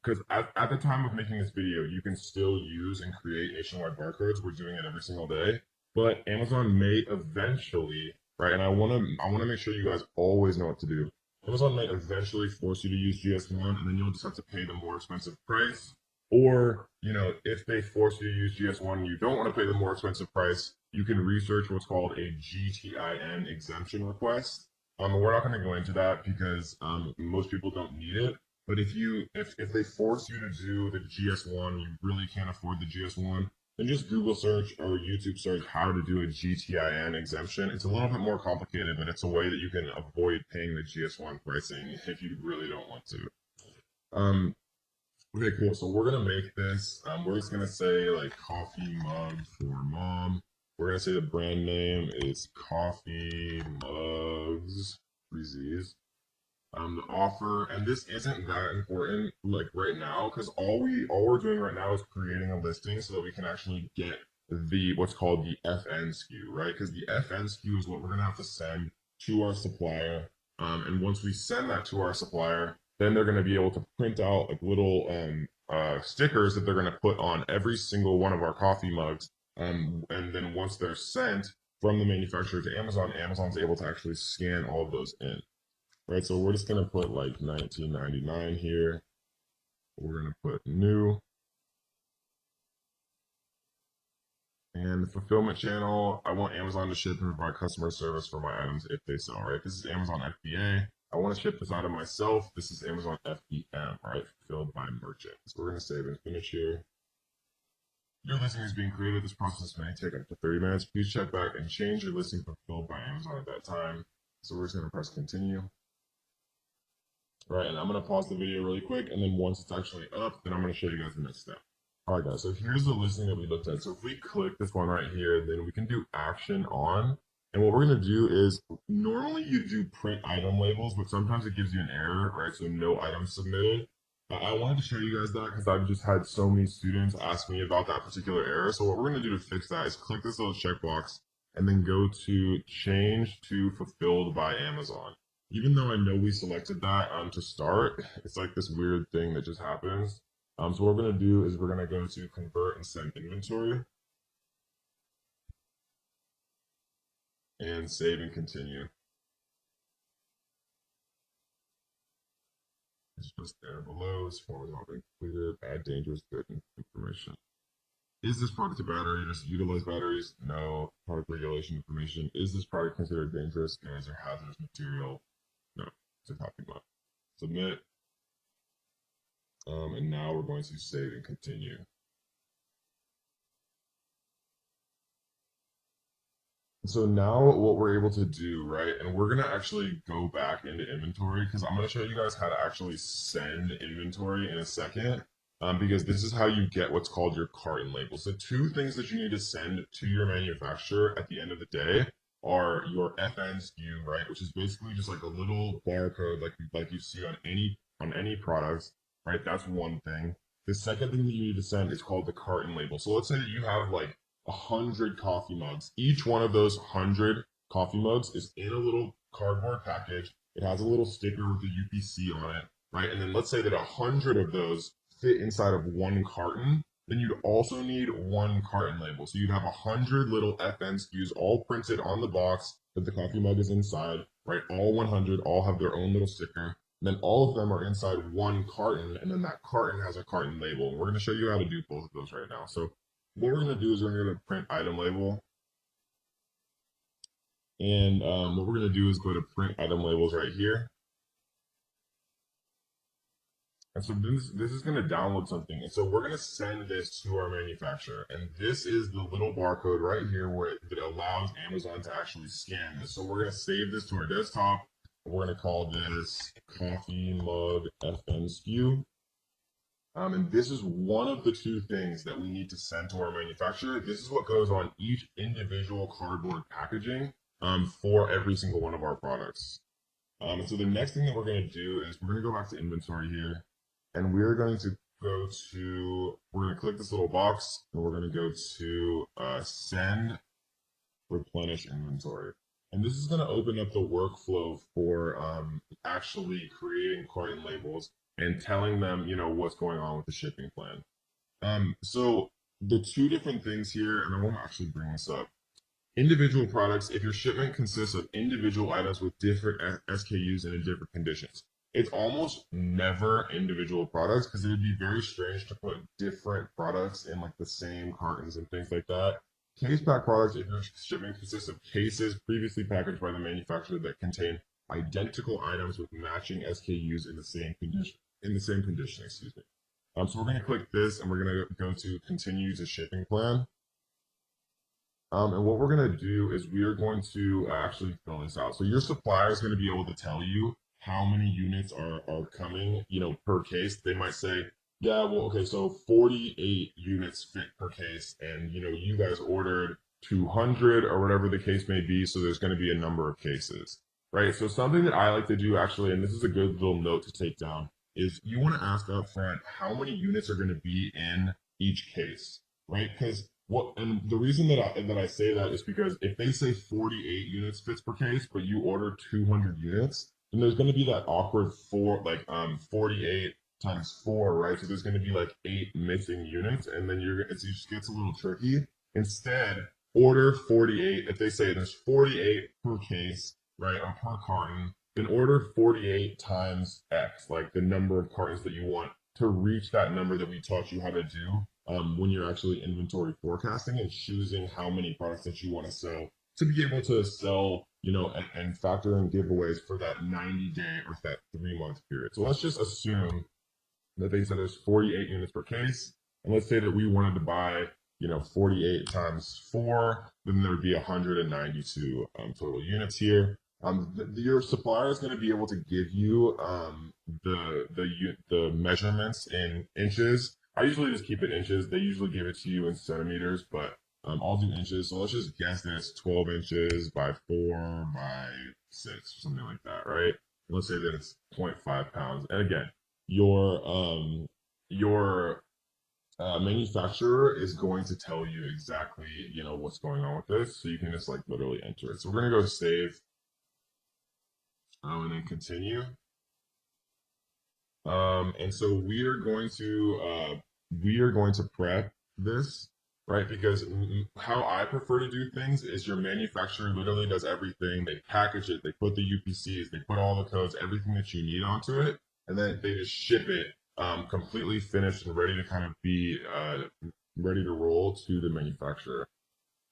because at the time of making this video, you can still use and create Nationwide barcodes. We're doing it every single day, but Amazon may eventually, right? And I want to make sure you guys always know what to do. Amazon may eventually force you to use GS1, and then you'll just have to pay the more expensive price. Or, if they force you to use GS1 and you don't want to pay the more expensive price, you can research what's called a GTIN exemption request. We're not going to go into that because most people don't need it. But if they force you to do the GS1, you really can't afford the GS1, then just Google search or YouTube search how to do a GTIN exemption. It's a little bit more complicated, but it's a way that you can avoid paying the GS1 pricing if you really don't want to. Okay, cool. So we're gonna make this. We're just gonna say coffee mug for mom. We're gonna say the brand name is Coffee Mugs, 3 Z's. The offer, and this isn't that important right now, because all we're doing right now is creating a listing so that we can actually get what's called the FN SKU, right? Because the FN SKU is what we're gonna have to send to our supplier. And once we send that to our supplier, then they're going to be able to print out little stickers that they're going to put on every single one of our coffee mugs. And then once they're sent from the manufacturer to Amazon, Amazon's able to actually scan all of those in. Right, so we're just going to put $19.99 here. We're going to put new. And the fulfillment channel, I want Amazon to ship and provide customer service for my items if they sell, right? This is Amazon FBA. I want to ship this item myself. This is Amazon FBM, right? Fulfilled by merchant. So we're going to save and finish here. Your listing is being created. This process may take up to 30 minutes. Please check back and change your listing fulfilled by Amazon at that time. So we're just going to press continue. right? And I'm going to pause the video really quick, and then once it's actually up, then I'm going to show you guys the next step. All right, guys, so here's the listing that we looked at. So if we click this one right here, then we can do action on. And what we're going to do is, normally you do print item labels, but sometimes it gives you an error, right? So no items submitted. I wanted to show you guys that because I've just had so many students ask me about that particular error. So what we're going to do to fix that is click this little checkbox and then go to change to fulfilled by Amazon. Even though I know we selected that to start, it's like this weird thing that just happens. So what we're going to do is we're going to go to convert and send inventory and save and continue. It's just there below. This form has not been completed. Add dangerous good information. Is this product a battery? Just utilize batteries? No. Product regulation information. Is this product considered dangerous? Is there hazardous material? No. It's a copy mod. Submit. And now we're going to save and continue. So now what we're able to do, right, and we're going to actually go back into inventory because I'm going to show you guys how to actually send inventory in a second, because this is how you get what's called your carton label. So two things that you need to send to your manufacturer at the end of the day are your FN SKU, right, which is basically just like a little barcode like you see on any products, right? That's one thing. The second thing that you need to send is called the carton label. So let's say that you have like 100 coffee mugs. Each one of those 100 coffee mugs is in a little cardboard package. It has a little sticker with the UPC on it, right? And then let's say that 100 of those fit inside of one carton. Then you'd also need one carton label. So you'd have 100 little FN SKUs all printed on the box that the coffee mug is inside, right? All 100 all have their own little sticker. And then all of them are inside one carton, and then that carton has a carton label. And we're going to show you how to do both of those right now. So what we're going to do is we're going to print item label. And what we're going to do is go to print item labels right here. And so this is going to download something. And so we're going to send this to our manufacturer. And this is the little barcode right here that allows Amazon to actually scan this. So we're going to save this to our desktop. We're going to call this coffee mug FN SKU. And this is one of the two things that we need to send to our manufacturer. This is what goes on each individual cardboard packaging for every single one of our products. And so the next thing that we're going to do is we're going to go back to inventory here, and we're going to we're going to click this little box, and we're going to go to send replenish inventory. And this is going to open up the workflow for actually creating carton labels and telling them, what's going on with the shipping plan. So the two different things here, and I want to actually bring this up. Individual products, if your shipment consists of individual items with different SKUs and in different conditions, it's almost never individual products because it would be very strange to put different products in like the same cartons and things like that. Case pack products, if your shipment consists of cases previously packaged by the manufacturer that contain identical items with matching SKUs in the same condition, excuse me. So we're going to click this and we're going to go to continue to shipping plan. And what we're going to do is we are going to actually fill this out. So your supplier is going to be able to tell you how many units are coming, per case. They might say, yeah, well, okay, so 48 units fit per case, and you guys ordered 200 or whatever the case may be, so there's going to be a number of cases, right? So something that I like to do actually, and this is a good little note to take down, is you want to ask up front how many units are going to be in each case, right? Because and the reason that I say that is because if they say 48 units fits per case, but you order 200 units, then there's going to be that awkward 48 times 4, right? So there's going to be like 8 missing units, and then it just gets a little tricky. Instead, order 48. If they say there's 48 per case, right, or per carton, then order 48 times X, like the number of cartons that you want to reach that number that we taught you how to do when you're actually inventory forecasting and choosing how many products that you want to sell to be able to sell, and factor in giveaways for that 90-day or that 3-month period. So let's just assume that they said there's 48 units per case. And let's say that we wanted to buy, 48 times 4, then there would be 192 total units here. Your supplier is going to be able to give you the measurements in inches. I usually just keep it inches. They usually give it to you in centimeters, but I'll do inches. So let's just guess that it's 12 inches by 4 by 6, something like that, right? Let's say that it's 0.5 pounds. And again, your manufacturer is going to tell you exactly, what's going on with this. So you can just like literally enter it. So we're gonna go save, and then continue. And so we are going to prep this, right? Because how I prefer to do things is your manufacturer literally does everything. They package it, they put the UPCs, they put all the codes, everything that you need onto it, and then they just ship it completely finished and ready to kind of be ready to roll to the manufacturer.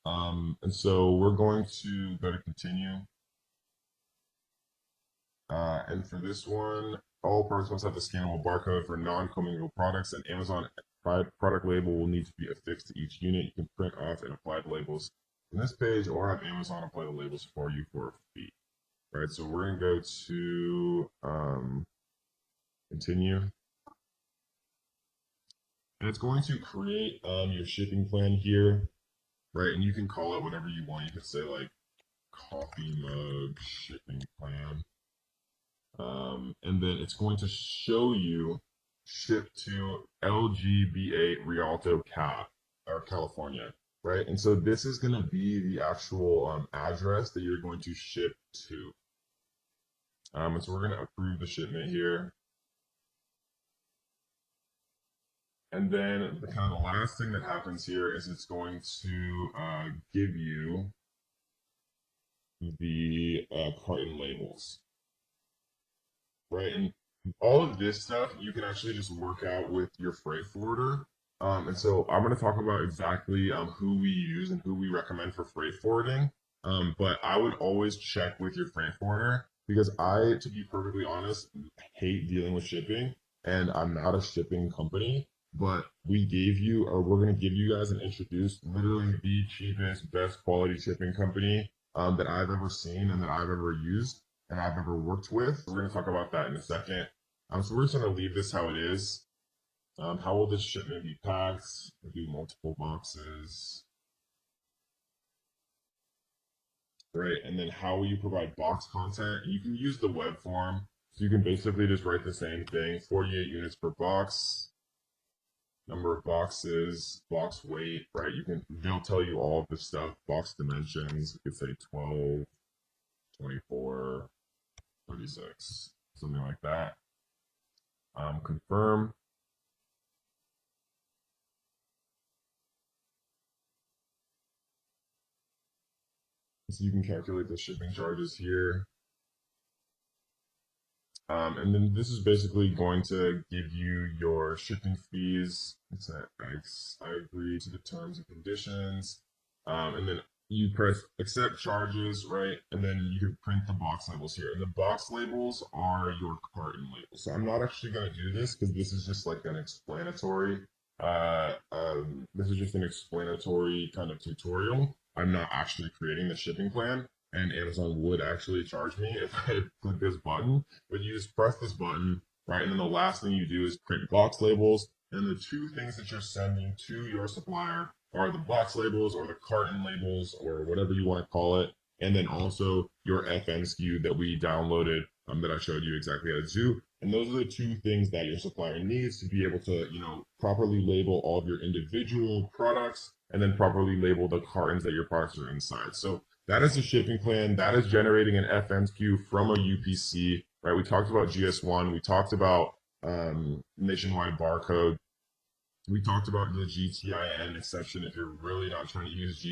And so we're going to go to continue. And for this one, all products must have the scannable barcode for non-commingled products. An Amazon product label will need to be affixed to each unit. You can print off and apply the labels on this page, or have Amazon apply the labels for you for a fee. All right, so we're gonna go to continue, and it's going to create your shipping plan here, right? And you can call it whatever you want. You can say like coffee mug shipping plan. And then it's going to show you ship to LGBA Rialto, California, right? And so this is going to be the actual address that you're going to ship to. And so we're going to approve the shipment here. And then the kind of the last thing that happens here is it's going to give you the carton labels. Right, and all of this stuff you can actually just work out with your freight forwarder. And so I'm going to talk about exactly who we use and who we recommend for freight forwarding. But I would always check with your freight forwarder, because to be perfectly honest, hate dealing with shipping, and I'm not a shipping company. But we're going to give you guys and introduce literally the cheapest, best quality shipping company that I've ever seen and that I've ever used and I've ever worked with. We're going to talk about that in a second. So we're just going to leave this how it is. How will this shipment be packed? We'll do multiple boxes. Right, and then how will you provide box content? You can use the web form. So you can basically just write the same thing, 48 units per box, number of boxes, box weight, right? They'll tell you all of this stuff, box dimensions. You could say 12, 24, 36, something like that. Confirm. So you can calculate the shipping charges here. And then this is basically going to give you your shipping fees. It's at X. I agree to the terms and conditions. And then you press accept charges, right? And then you can print the box labels here. And the box labels are your carton labels. So I'm not actually going to do this because this is just like an explanatory. This is just an explanatory kind of tutorial. I'm not actually creating the shipping plan, and Amazon would actually charge me if I click this button. But you just press this button, right? And then the last thing you do is print box labels. And the two things that you're sending to your supplier are the box labels or the carton labels or whatever you want to call it. And then also your FN SKU that we downloaded that I showed you exactly how to do. And those are the two things that your supplier needs to be able to, properly label all of your individual products and then properly label the cartons that your products are inside. So that is the shipping plan. That is generating an FNQ from a UPC, right? We talked about GS1. We talked about nationwide barcode. We talked about the GTIN exception if you're really not trying to use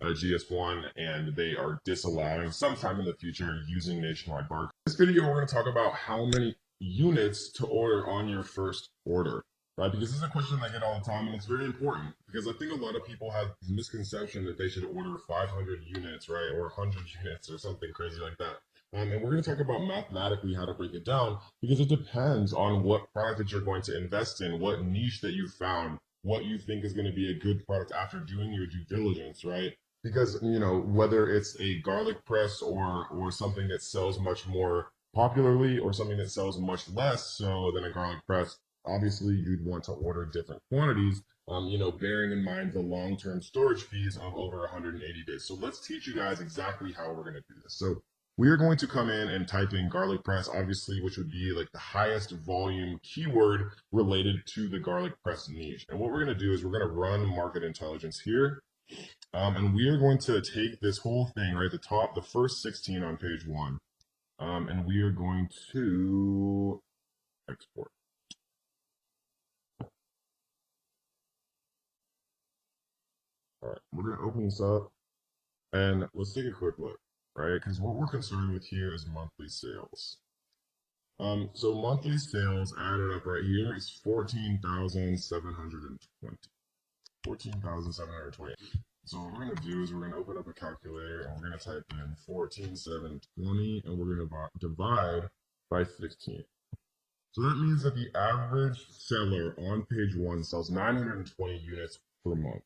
GS1 and they are disallowing sometime in the future using nationwide barcode. In this video, we're going to talk about how many units to order on your first order. Right, because this is a question I get all the time, and it's very important because I think a lot of people have this misconception that they should order 500 units, right, or 100 units or something crazy like that. And we're going to talk about mathematically how to break it down because it depends on what product that you're going to invest in, what niche that you found, what you think is going to be a good product after doing your due diligence, right? because whether it's a garlic press or something that sells much more popularly or something that sells much less so than a garlic press, obviously you'd want to order different quantities, bearing in mind the long-term storage fees of over 180 days. So let's teach you guys exactly how we're going to do this. So we are going to come in and type in garlic press, obviously, which would be like the highest volume keyword related to the garlic press niche. And what we're going to do is we're going to run market intelligence here. And we are going to take this whole thing right at the top, the first 16 on page 1, and we are going to export. All right, we're going to open this up, and let's take a quick look, right? Because what we're concerned with here is monthly sales. So monthly sales added up right here is 14,720. 14,720. So what we're going to do is we're going to open up a calculator and we're going to type in 14,720 and we're going to divide by 16. So that means that the average seller on page 1 sells 920 units per month.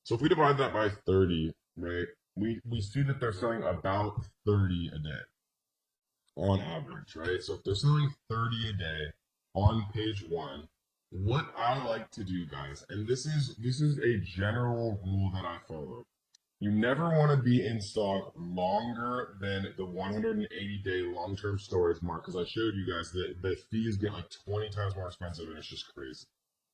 So if we divide that by 30, right, we see that they're selling about 30 a day on average, right? So if they're selling 30 a day on page 1, what I like to do, guys, and this is a general rule that I follow. You never want to be in stock longer than the 180-day long-term storage mark, because I showed you guys that the fees get like 20 times more expensive, and it's just crazy,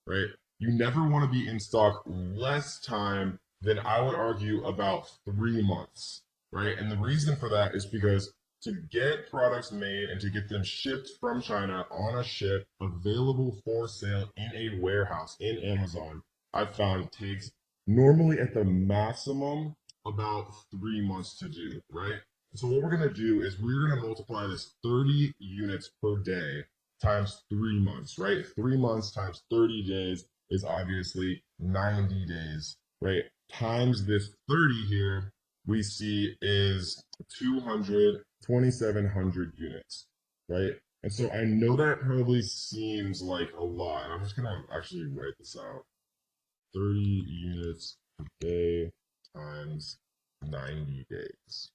right? You never want to be in stock less time than, I would argue, about 3 months, right? And the reason for that is because to get products made and to get them shipped from China on a ship available for sale in a warehouse in Amazon, I've found takes normally at the maximum about 3 months to do, right? So what we're going to do is we're going to multiply this 30 units per day times 3 months, right? 3 months times 30 days is obviously 90 days, right? Times this 30 here, we see is 2,700 units, right? And so I know that probably seems like a lot. I'm just going to actually write this out. 30 units per day times 90 days.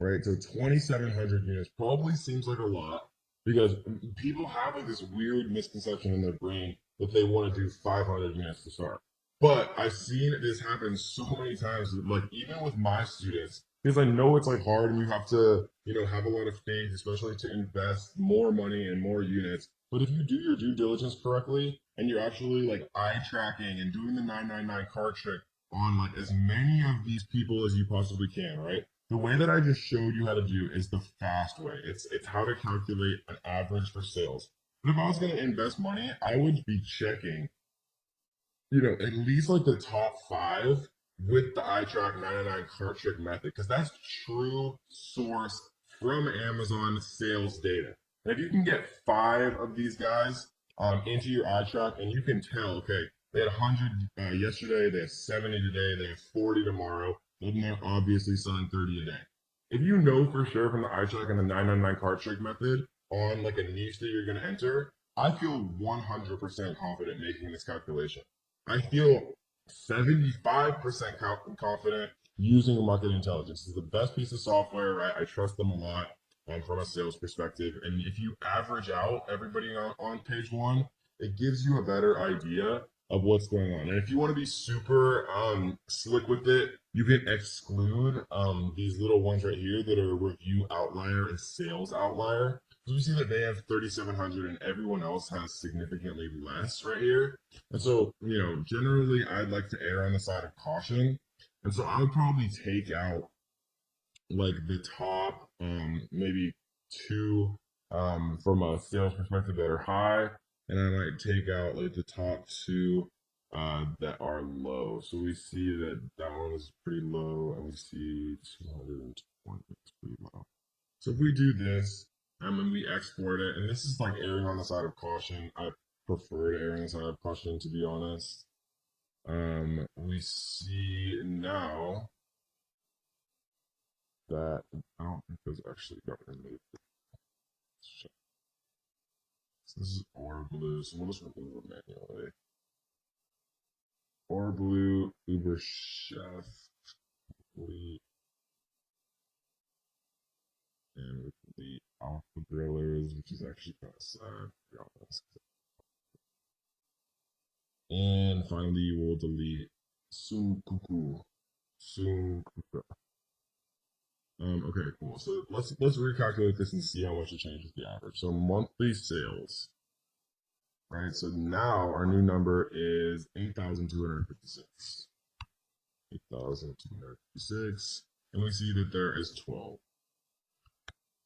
Right? So 2,700 units probably seems like a lot because people have like this weird misconception in their brain that they want to do 500 units to start. But I've seen this happen so many times, like even with my students, because I know it's like hard and you have to, have a lot of faith, especially to invest more money and more units. But if you do your due diligence correctly and you're actually like eye tracking and doing the 999 card trick on like as many of these people as you possibly can, right? The way that I just showed you how to do is the fast way. It's how to calculate an average for sales. But if I was going to invest money, I would be checking, at least like the top 5 with the iTrack 99 cart trick method, because that's true source from Amazon sales data. And if you can get 5 of these guys into your iTrack and you can tell, okay, they had 100 yesterday, they have 70 today, they have 40 tomorrow, then they're obviously selling 30 a day. If you know for sure from the iTrack and the 999 cart trick method on like a niche that you're going to enter, I feel 100% confident making this calculation. I feel 75% confident using market intelligence. It's the best piece of software, right? I trust them a lot from a sales perspective. And if you average out everybody on page 1, it gives you a better idea of what's going on. And if you want to be super slick with it, you can exclude these little ones right here that are review outlier and sales outlier. So we see that they have 3,700 and everyone else has significantly less right here. And so, generally I'd like to err on the side of caution. And so I would probably take out like the top maybe 2 from a sales perspective that are high. And I might take out like the top 2 that are low. So we see that that one is pretty low and we see 220 is pretty low. So if we do this, and we export it, and this is like erring on the side of caution. I prefer to err on the side of caution, to be honest. We see now that I don't think those actually got removed. So this is or blue, so we'll just remove it manually. Or blue to Uber Chef Fleet and with the Alpha Grillers, which is actually kind of sad. And finally, we'll delete Sunkuku. Sunkuku. Okay, cool. So let's recalculate this and see how much it changes the average. So monthly sales, right? So now our new number is 8,256. 8,256, and we see that there is 12.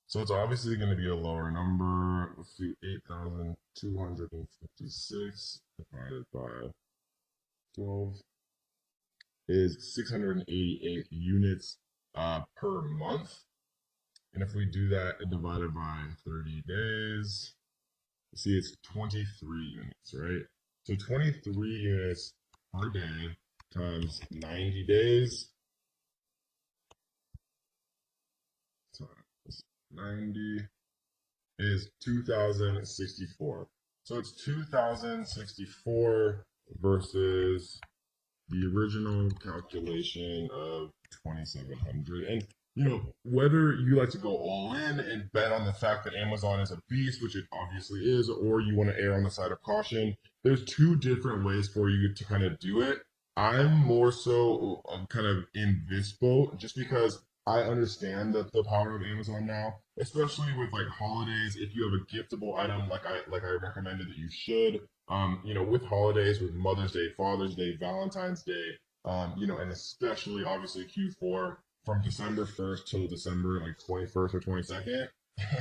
So it's obviously going to be a lower number. Let's see, 8,256 divided by 12 is 688 units per month. And if we do that divided by 30 days, you see it's 23 units, right? So 23 units per day times 90 days times 90 is 2,064. So it's 2,064 versus the original calculation of 2,700. And whether you like to go all in and bet on the fact that Amazon is a beast, which it obviously is, or you want to err on the side of caution, there's two different ways for you to kind of do it. I'm more so kind of in this boat just because I understand the power of Amazon now, especially with like holidays. If you have a giftable item, like I recommended that you should, with holidays, with Mother's Day, Father's Day, Valentine's Day, and especially obviously Q4 from December 1st till December like 21st or 22nd.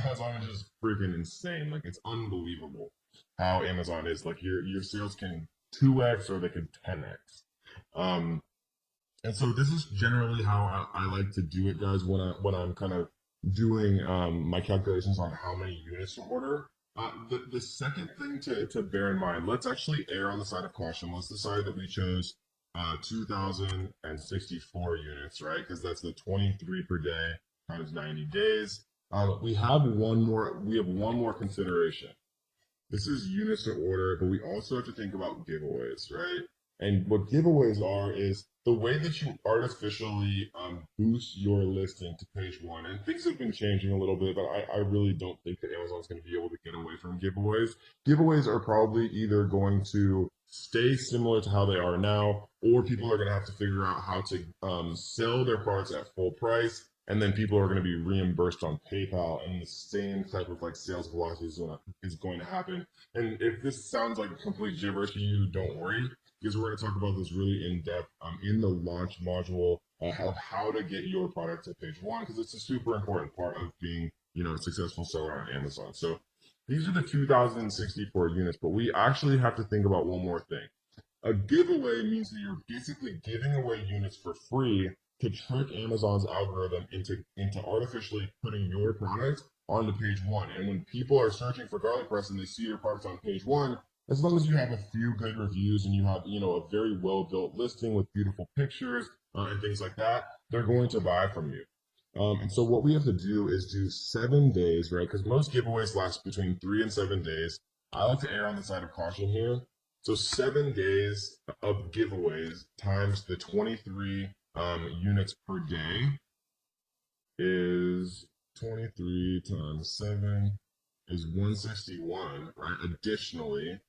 Amazon is just freaking insane. Like it's unbelievable how Amazon is. Like your sales can 2x or they can 10x. And so this is generally how I like to do it, guys, when I'm kind of doing my calculations on how many units to order. The second thing to bear in mind, let's actually err on the side of caution. Let's decide that we chose 2,064 units, right? Because that's the 23 per day times 90 days. We have one more consideration. This is units to order, but we also have to think about giveaways, right? And what giveaways are is the way that you artificially boost your listing to page one. And things have been changing a little bit, but I really don't think that Amazon's going to be able to get away from giveaways. Giveaways are probably either going to stay similar to how they are now, or people are going to have to figure out how to sell their products at full price. And then people are going to be reimbursed on PayPal, and the same type of like sales velocity is going to happen. And if this sounds like complete gibberish to you, don't worry, because we're going to talk about this really in depth in the launch module of how to get your product to page one, because it's a super important part of being a successful seller on Amazon. So these are the 2,064 units, but we actually have to think about one more thing. A giveaway means that you're basically giving away units for free to trick Amazon's algorithm into artificially putting your product onto page one. And when people are searching for garlic press and they see your product on page one, as long as you have a few good reviews and you have a very well built listing with beautiful pictures and things like that, they're going to buy from you. And so what we have to do is do 7 days, right? Because most giveaways last between 3 and 7 days. I like to err on the side of caution here. So 7 days of giveaways times the 23 units per day is 23 times 7 is 161, right? Additionally,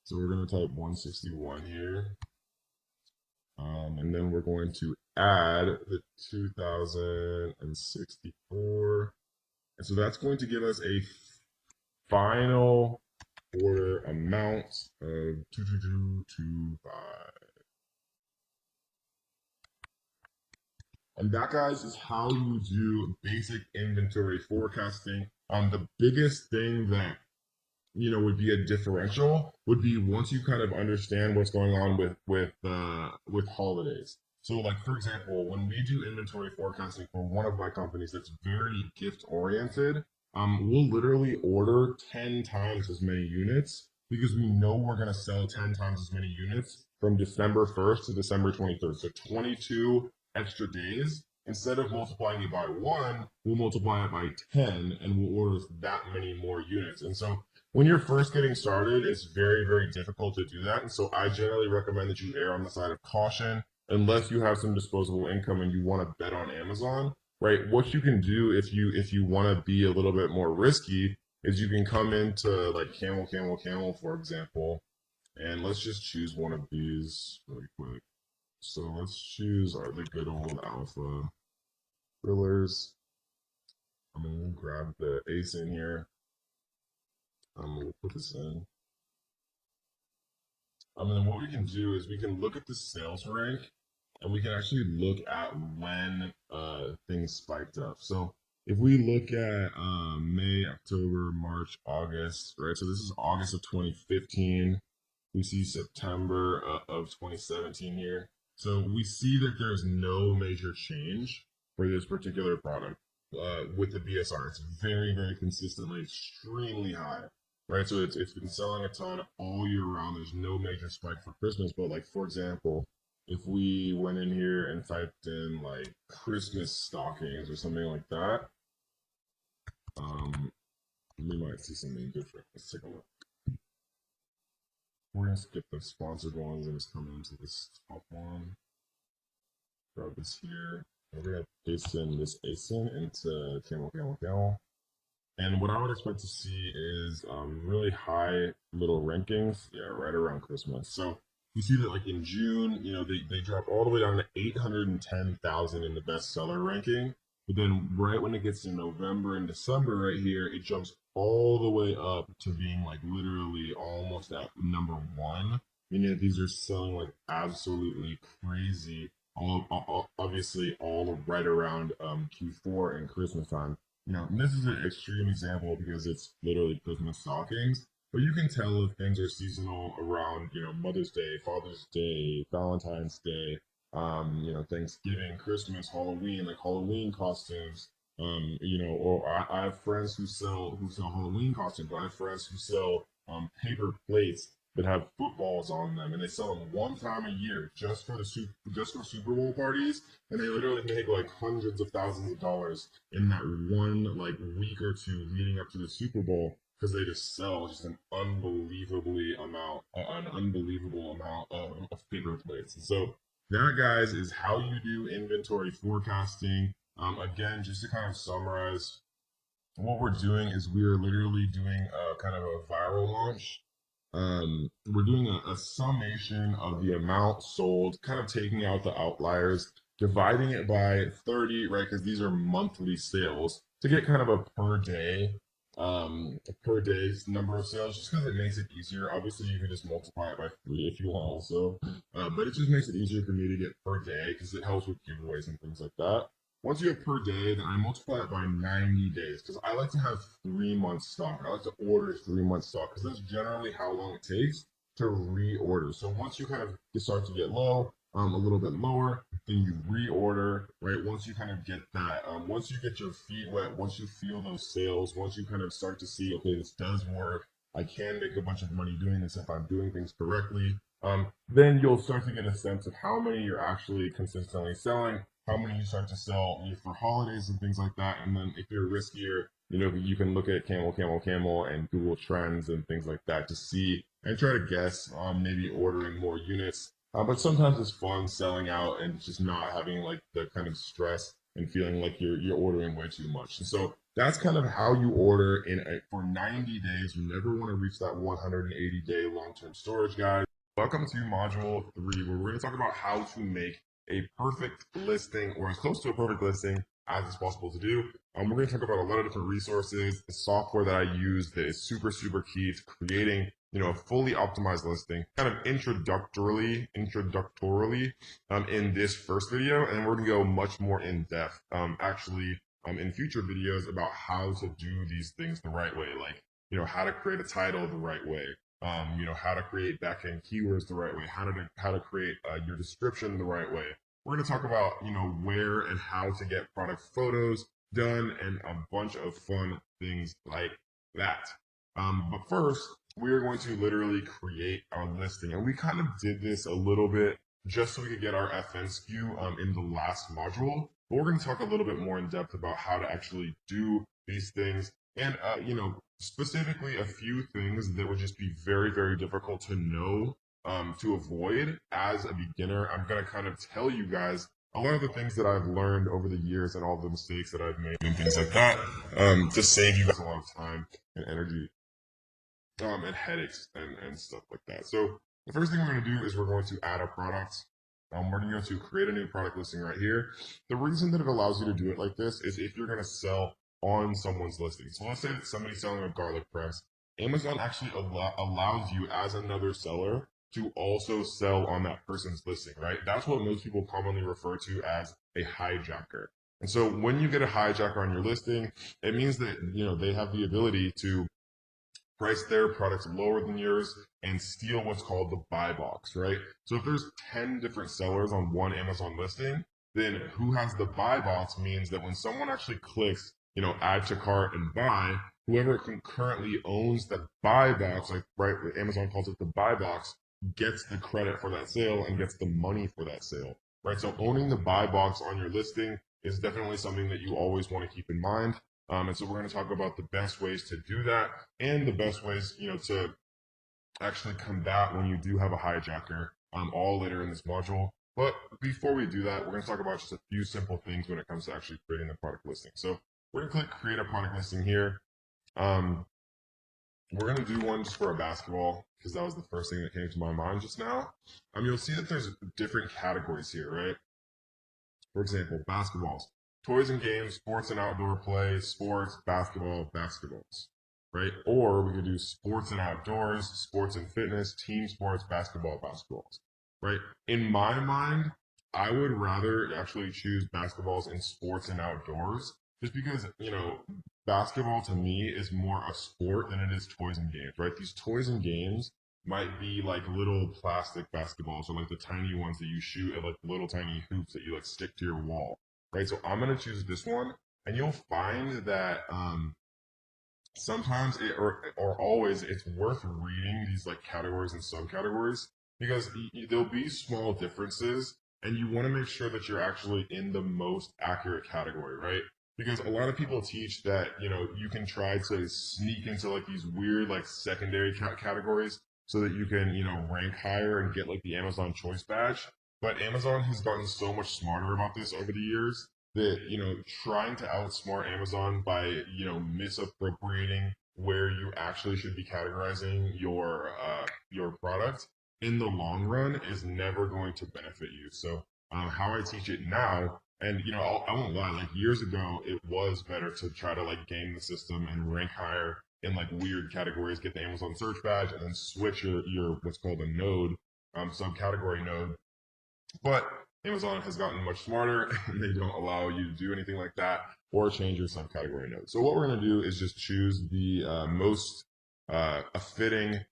so we're going to type 161 here. And then we're going to add the 2,064. And so that's going to give us a final order amount of 22225. And that, guys, is how you do basic inventory forecasting. The biggest thing that would be a differential would be once you kind of understand what's going on with holidays. So, like for example, when we do inventory forecasting for one of my companies that's very gift oriented, we'll literally order 10 times as many units because we know we're going to sell 10 times as many units from December 1st to December 23rd. So 22 extra days. Instead of multiplying it by 1, we'll multiply it by 10 and we'll order that many more units. And so when you're first getting started, it's very, very difficult to do that. And so I generally recommend that you err on the side of caution. unless you have some disposable income and you want to bet on Amazon, right? What you can do if you want to be a little bit more risky is you can come into like camel, for example, and let's just choose one of these really quick. So let's choose the good old alpha thrillers. I'm gonna grab the ace in here. We'll put this in. And then what we can do is we can look at the sales rank and we can actually look at when things spiked up. So if we look at May, October, March, August, right? So this is August of 2015. We see September of 2017 here. So we see that there's no major change for this particular product with the BSR. It's very, very consistently extremely high, right? So it's been selling a ton all year round. There's no major spike for Christmas. But like, for example, if we went in here and typed in like Christmas stockings or something like that, we might see something different. Let's take a look. We're gonna skip the sponsored ones and just come into this top one. Grab this here. And we're gonna paste in this ASIN into camel. And what I would expect to see is really high little rankings, yeah, right around Christmas. So you see that like in June, they drop all the way down to 810,000 in the bestseller ranking. But then right when it gets to November and December right here, it jumps all the way up to being like literally almost at number one. Meaning that these are selling like absolutely crazy. Obviously all right around Q4 and Christmas time. This is an extreme example because it's literally Christmas stockings. But you can tell if things are seasonal around, Mother's Day, Father's Day, Valentine's Day, Thanksgiving, Christmas, Halloween, like Halloween costumes. Or I have friends who sell Halloween costumes. I have friends who sell paper plates that have footballs on them, and they sell them one time a year just for Super Bowl parties, and they literally make like hundreds of thousands of dollars in that one like week or two leading up to the Super Bowl because they just sell just an unbelievable amount of paper plates. And so that, guys, is how you do inventory forecasting. Again, just to kind of summarize, what we're doing is we're literally doing a kind of a viral launch. We're doing a summation of the amount sold, kind of taking out the outliers, dividing it by 30, right? Because these are monthly sales to get kind of a per day number of sales, just because it makes it easier. Obviously, you can just multiply it by 3 if you want also, but it just makes it easier for me to get per day because it helps with giveaways and things like that. Once you have per day, then I multiply it by 90 days because I like to have 3 months stock. I like to order 3 months stock because that's generally how long it takes to reorder. So once you kind of start to get low, a little bit lower, then you reorder, right? Once you kind of get that, once you get your feet wet, once you feel those sales, once you kind of start to see, okay, this does work, I can make a bunch of money doing this if I'm doing things correctly, then you'll start to get a sense of how many you're actually consistently selling, how many you start to sell for holidays and things like that. And then if you're riskier, you can look at camel and Google Trends and things like that to see and try to guess on maybe ordering more units. But sometimes it's fun selling out and just not having like the kind of stress and feeling like you're ordering way too much. And so that's kind of how you order for 90 days. You never want to reach that 180-day long-term storage, guys. Welcome to module 3, where we're going to talk about how to make a perfect listing, or as close to a perfect listing as it's possible to do. We're going to talk about a lot of different resources, the software that I use that is super, super key to creating, a fully optimized listing, kind of introductorily in this first video, and we're going to go much more in depth, in future videos about how to do these things the right way, like, how to create a title the right way, how to create backend keywords the right way, how to create your description the right way. We're going to talk about, where and how to get product photos done and a bunch of fun things like that. But first, we're going to literally create our listing. And we kind of did this a little bit just so we could get our FNSKU in the last module. But we're going to talk a little bit more in depth about how to actually do these things. And, specifically a few things that would just be very, very difficult to know to avoid as a beginner. I'm going to kind of tell you guys a lot of the things that I've learned over the years and all the mistakes that I've made and things like that, to save you guys a lot of time and energy, and headaches and stuff like that. So the first thing we're going to do is we're going to add a product. We're going to create a new product listing right here. The reason that it allows you to do it like this is if you're going to sell on someone's listing. So let's say that somebody's selling a garlic press. Amazon actually allows you as another seller to also sell on that person's listing, right? That's what most people commonly refer to as a hijacker. And so when you get a hijacker on your listing, it means that, they have the ability to price their products lower than yours and steal what's called the buy box, right? So if there's 10 different sellers on one Amazon listing, then who has the buy box means that when someone actually clicks, add to cart and buy, whoever concurrently owns the buy box, like, right, Amazon calls it the buy box, gets the credit for that sale and gets the money for that sale, right? So owning the buy box on your listing is definitely something that you always want to keep in mind. And so we're going to talk about the best ways to do that and the best ways, to actually combat when you do have a hijacker, all later in this module. But before we do that, we're going to talk about just a few simple things when it comes to actually creating the product listing. So we're going to click create a product listing here. We're going to do one just for a basketball because that was the first thing that came to my mind just now. You'll see that there's different categories here, right? For example, basketballs. Toys and games, sports and outdoor play, sports, basketball, basketballs, right? Or we could do sports and outdoors, sports and fitness, team sports, basketball, basketballs, right? In my mind, I would rather actually choose basketballs in sports and outdoors just because, basketball to me is more a sport than it is toys and games, right? These toys and games might be like little plastic basketballs or like the tiny ones that you shoot at like little tiny hoops that you like stick to your wall. Right, so I'm going to choose this one, and you'll find that sometimes or always it's worth reading these like categories and subcategories because there'll be small differences, and you want to make sure that you're actually in the most accurate category, right? Because a lot of people teach that you can try to sneak into like these weird like secondary categories so that you can rank higher and get like the Amazon Choice badge. But Amazon has gotten so much smarter about this over the years that, trying to outsmart Amazon by, misappropriating where you actually should be categorizing your product in the long run is never going to benefit you. So how I teach it now, and, I won't lie, like years ago, it was better to try to like game the system and rank higher in like weird categories, get the Amazon search badge, and then switch your what's called a node, subcategory node. But Amazon has gotten much smarter and they don't allow you to do anything like that or change your subcategory node. So what we're going to do is just choose the most fitting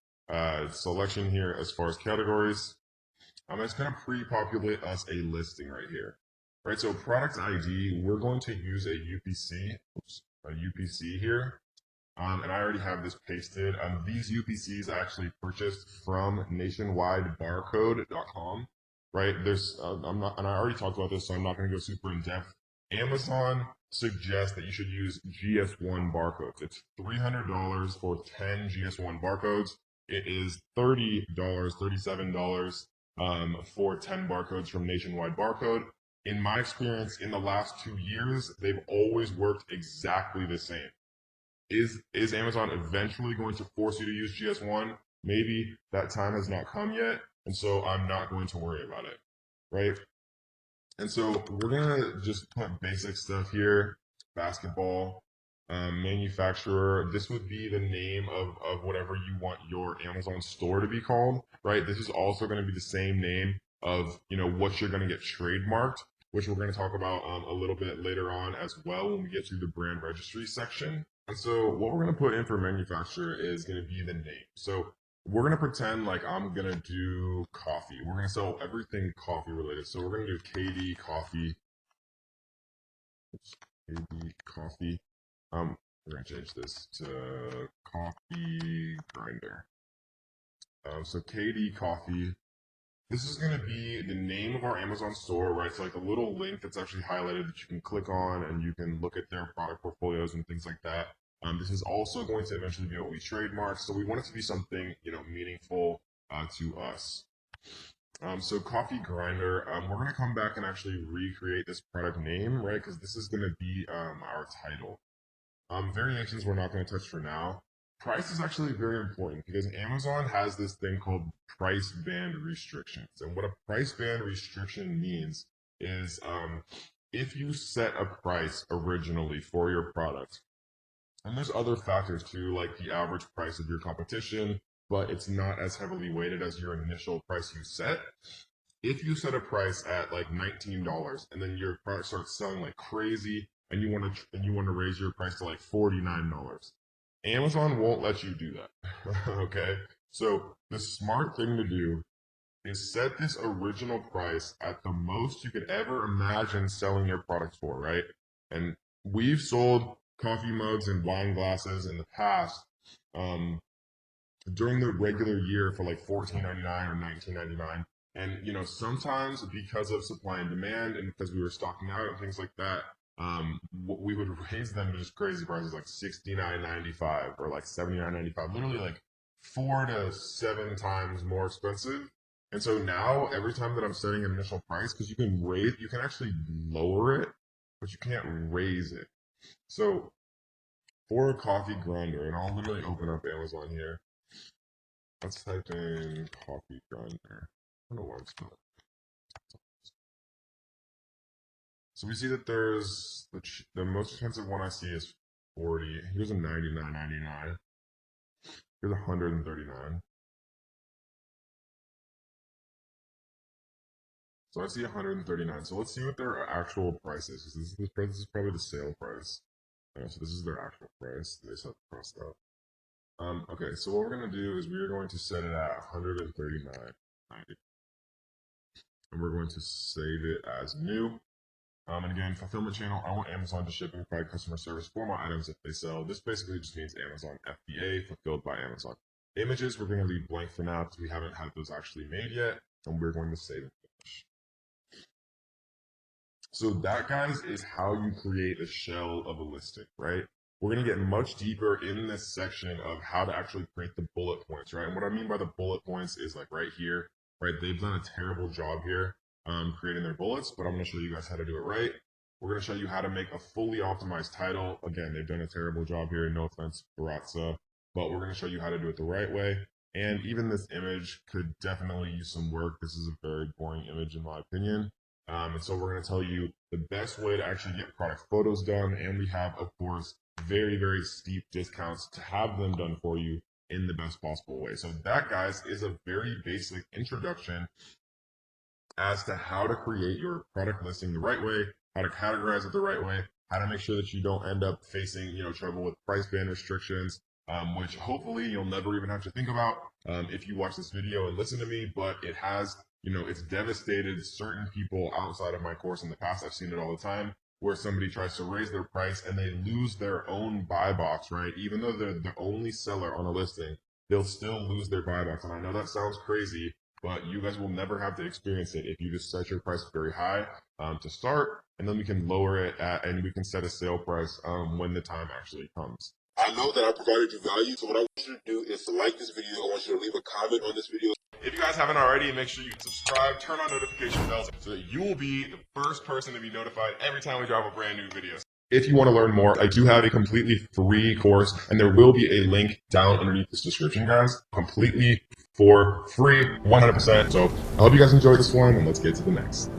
selection here as far as categories. It's going to pre-populate us a listing right here. Right, so product ID, we're going to use a UPC here. And I already have this pasted. These UPCs I actually purchased from nationwidebarcode.com. Right, I'm not, and I already talked about this, so I'm not going to go super in depth. Amazon suggests that you should use GS1 barcodes. It's $300 for 10 GS1 barcodes. It is $30, $37 for 10 barcodes from Nationwide Barcode. In my experience, in the last 2 years, they've always worked exactly the same. Is Amazon eventually going to force you to use GS1? Maybe that time has not come yet, and so I'm not going to worry about it, right? And so we're gonna just put basic stuff here: basketball, manufacturer. This would be the name of whatever you want your Amazon store to be called, right? This is also going to be the same name of what you're going to get trademarked, which we're going to talk about a little bit later on as well when we get to the brand registry section. And so what we're going to put in for manufacturer is going to be the name. So we're going to pretend like I'm going to do coffee. We're going to sell everything coffee related. So we're going to do KD Coffee. KD Coffee. We're going to change this to Coffee Grinder. So KD Coffee. This is going to be the name of our Amazon store, right? So like a little link that's actually highlighted that you can click on and you can look at their product portfolios and things like that. This is also going to eventually be what we trademark. So we want it to be something, meaningful to us. So coffee grinder, we're going to come back and actually recreate this product name, right? Because this is going to be our title. Variations we're not going to touch for now. Price is actually very important because Amazon has this thing called price band restrictions. And what a price band restriction means is if you set a price originally for your product, and there's other factors too, like the average price of your competition, but it's not as heavily weighted as your initial price you set. If you set a price at like $19 and then your product starts selling like crazy and you want to raise your price to like $49, Amazon won't let you do that. Okay? So the smart thing to do is set this original price at the most you could ever imagine selling your product for, right? And we've sold coffee mugs and wine glasses in the past during the regular year for like $14.99 or $19.99. And sometimes because of supply and demand and because we were stocking out and things like that, we would raise them to just crazy prices like $69.95 or like $79.95, literally like 4 to 7 times more expensive. And so now every time that I'm setting an initial price, because you can actually lower it, but you can't raise it. So for a coffee grinder, and I'll literally open up Amazon here. Let's type in coffee grinder. I don't know why I'm spelling. So we see that there's the most expensive one I see is 40. Here's a $99.99. Here's $139. So I see $139. So let's see what their actual price is. This is probably the sale price. So this is their actual price. They set the price up. Okay, so what we're going to do is we're going to set it at $139.90. And we're going to save it as new. And again, fulfillment channel, I want Amazon to ship and provide customer service for my items if they sell. This basically just means Amazon FBA, fulfilled by Amazon. Images, we're going to leave blank for now because we haven't had those actually made yet. And we're going to save and finish. So that, guys, is how you create a shell of a listing, right? We're going to get much deeper in this section of how to actually create the bullet points, right? And what I mean by the bullet points is like right here, right? They've done a terrible job here creating their bullets, but I'm going to show you guys how to do it right. We're going to show you how to make a fully optimized title. Again, they've done a terrible job here. No offense, Baratza, but we're going to show you how to do it the right way. And even this image could definitely use some work. This is a very boring image in my opinion. And so we're going to tell you the best way to actually get product photos done. And we have, of course, very, very steep discounts to have them done for you in the best possible way. So that, guys, is a very basic introduction as to how to create your product listing the right way, how to categorize it the right way, how to make sure that you don't end up facing, trouble with price band restrictions, which hopefully you'll never even have to think about if you watch this video and listen to me, but it has, it's devastated certain people outside of my course in the past. I've seen it all the time where somebody tries to raise their price and they lose their own buy box, right? Even though they're the only seller on a listing, they'll still lose their buy box. And I know that sounds crazy, but you guys will never have to experience it if you just set your price very high to start, and then we can lower it and we can set a sale price when the time actually comes. I know that I provided you value, so what I want you to do is to like this video. I want you to leave a comment on this video. If you guys haven't already, make sure you subscribe, turn on notification bells so that you will be the first person to be notified every time we drop a brand new video. If you want to learn more, I do have a completely free course, and there will be a link down underneath this description, guys, completely for free, 100%. So I hope you guys enjoyed this one, and let's get to the next.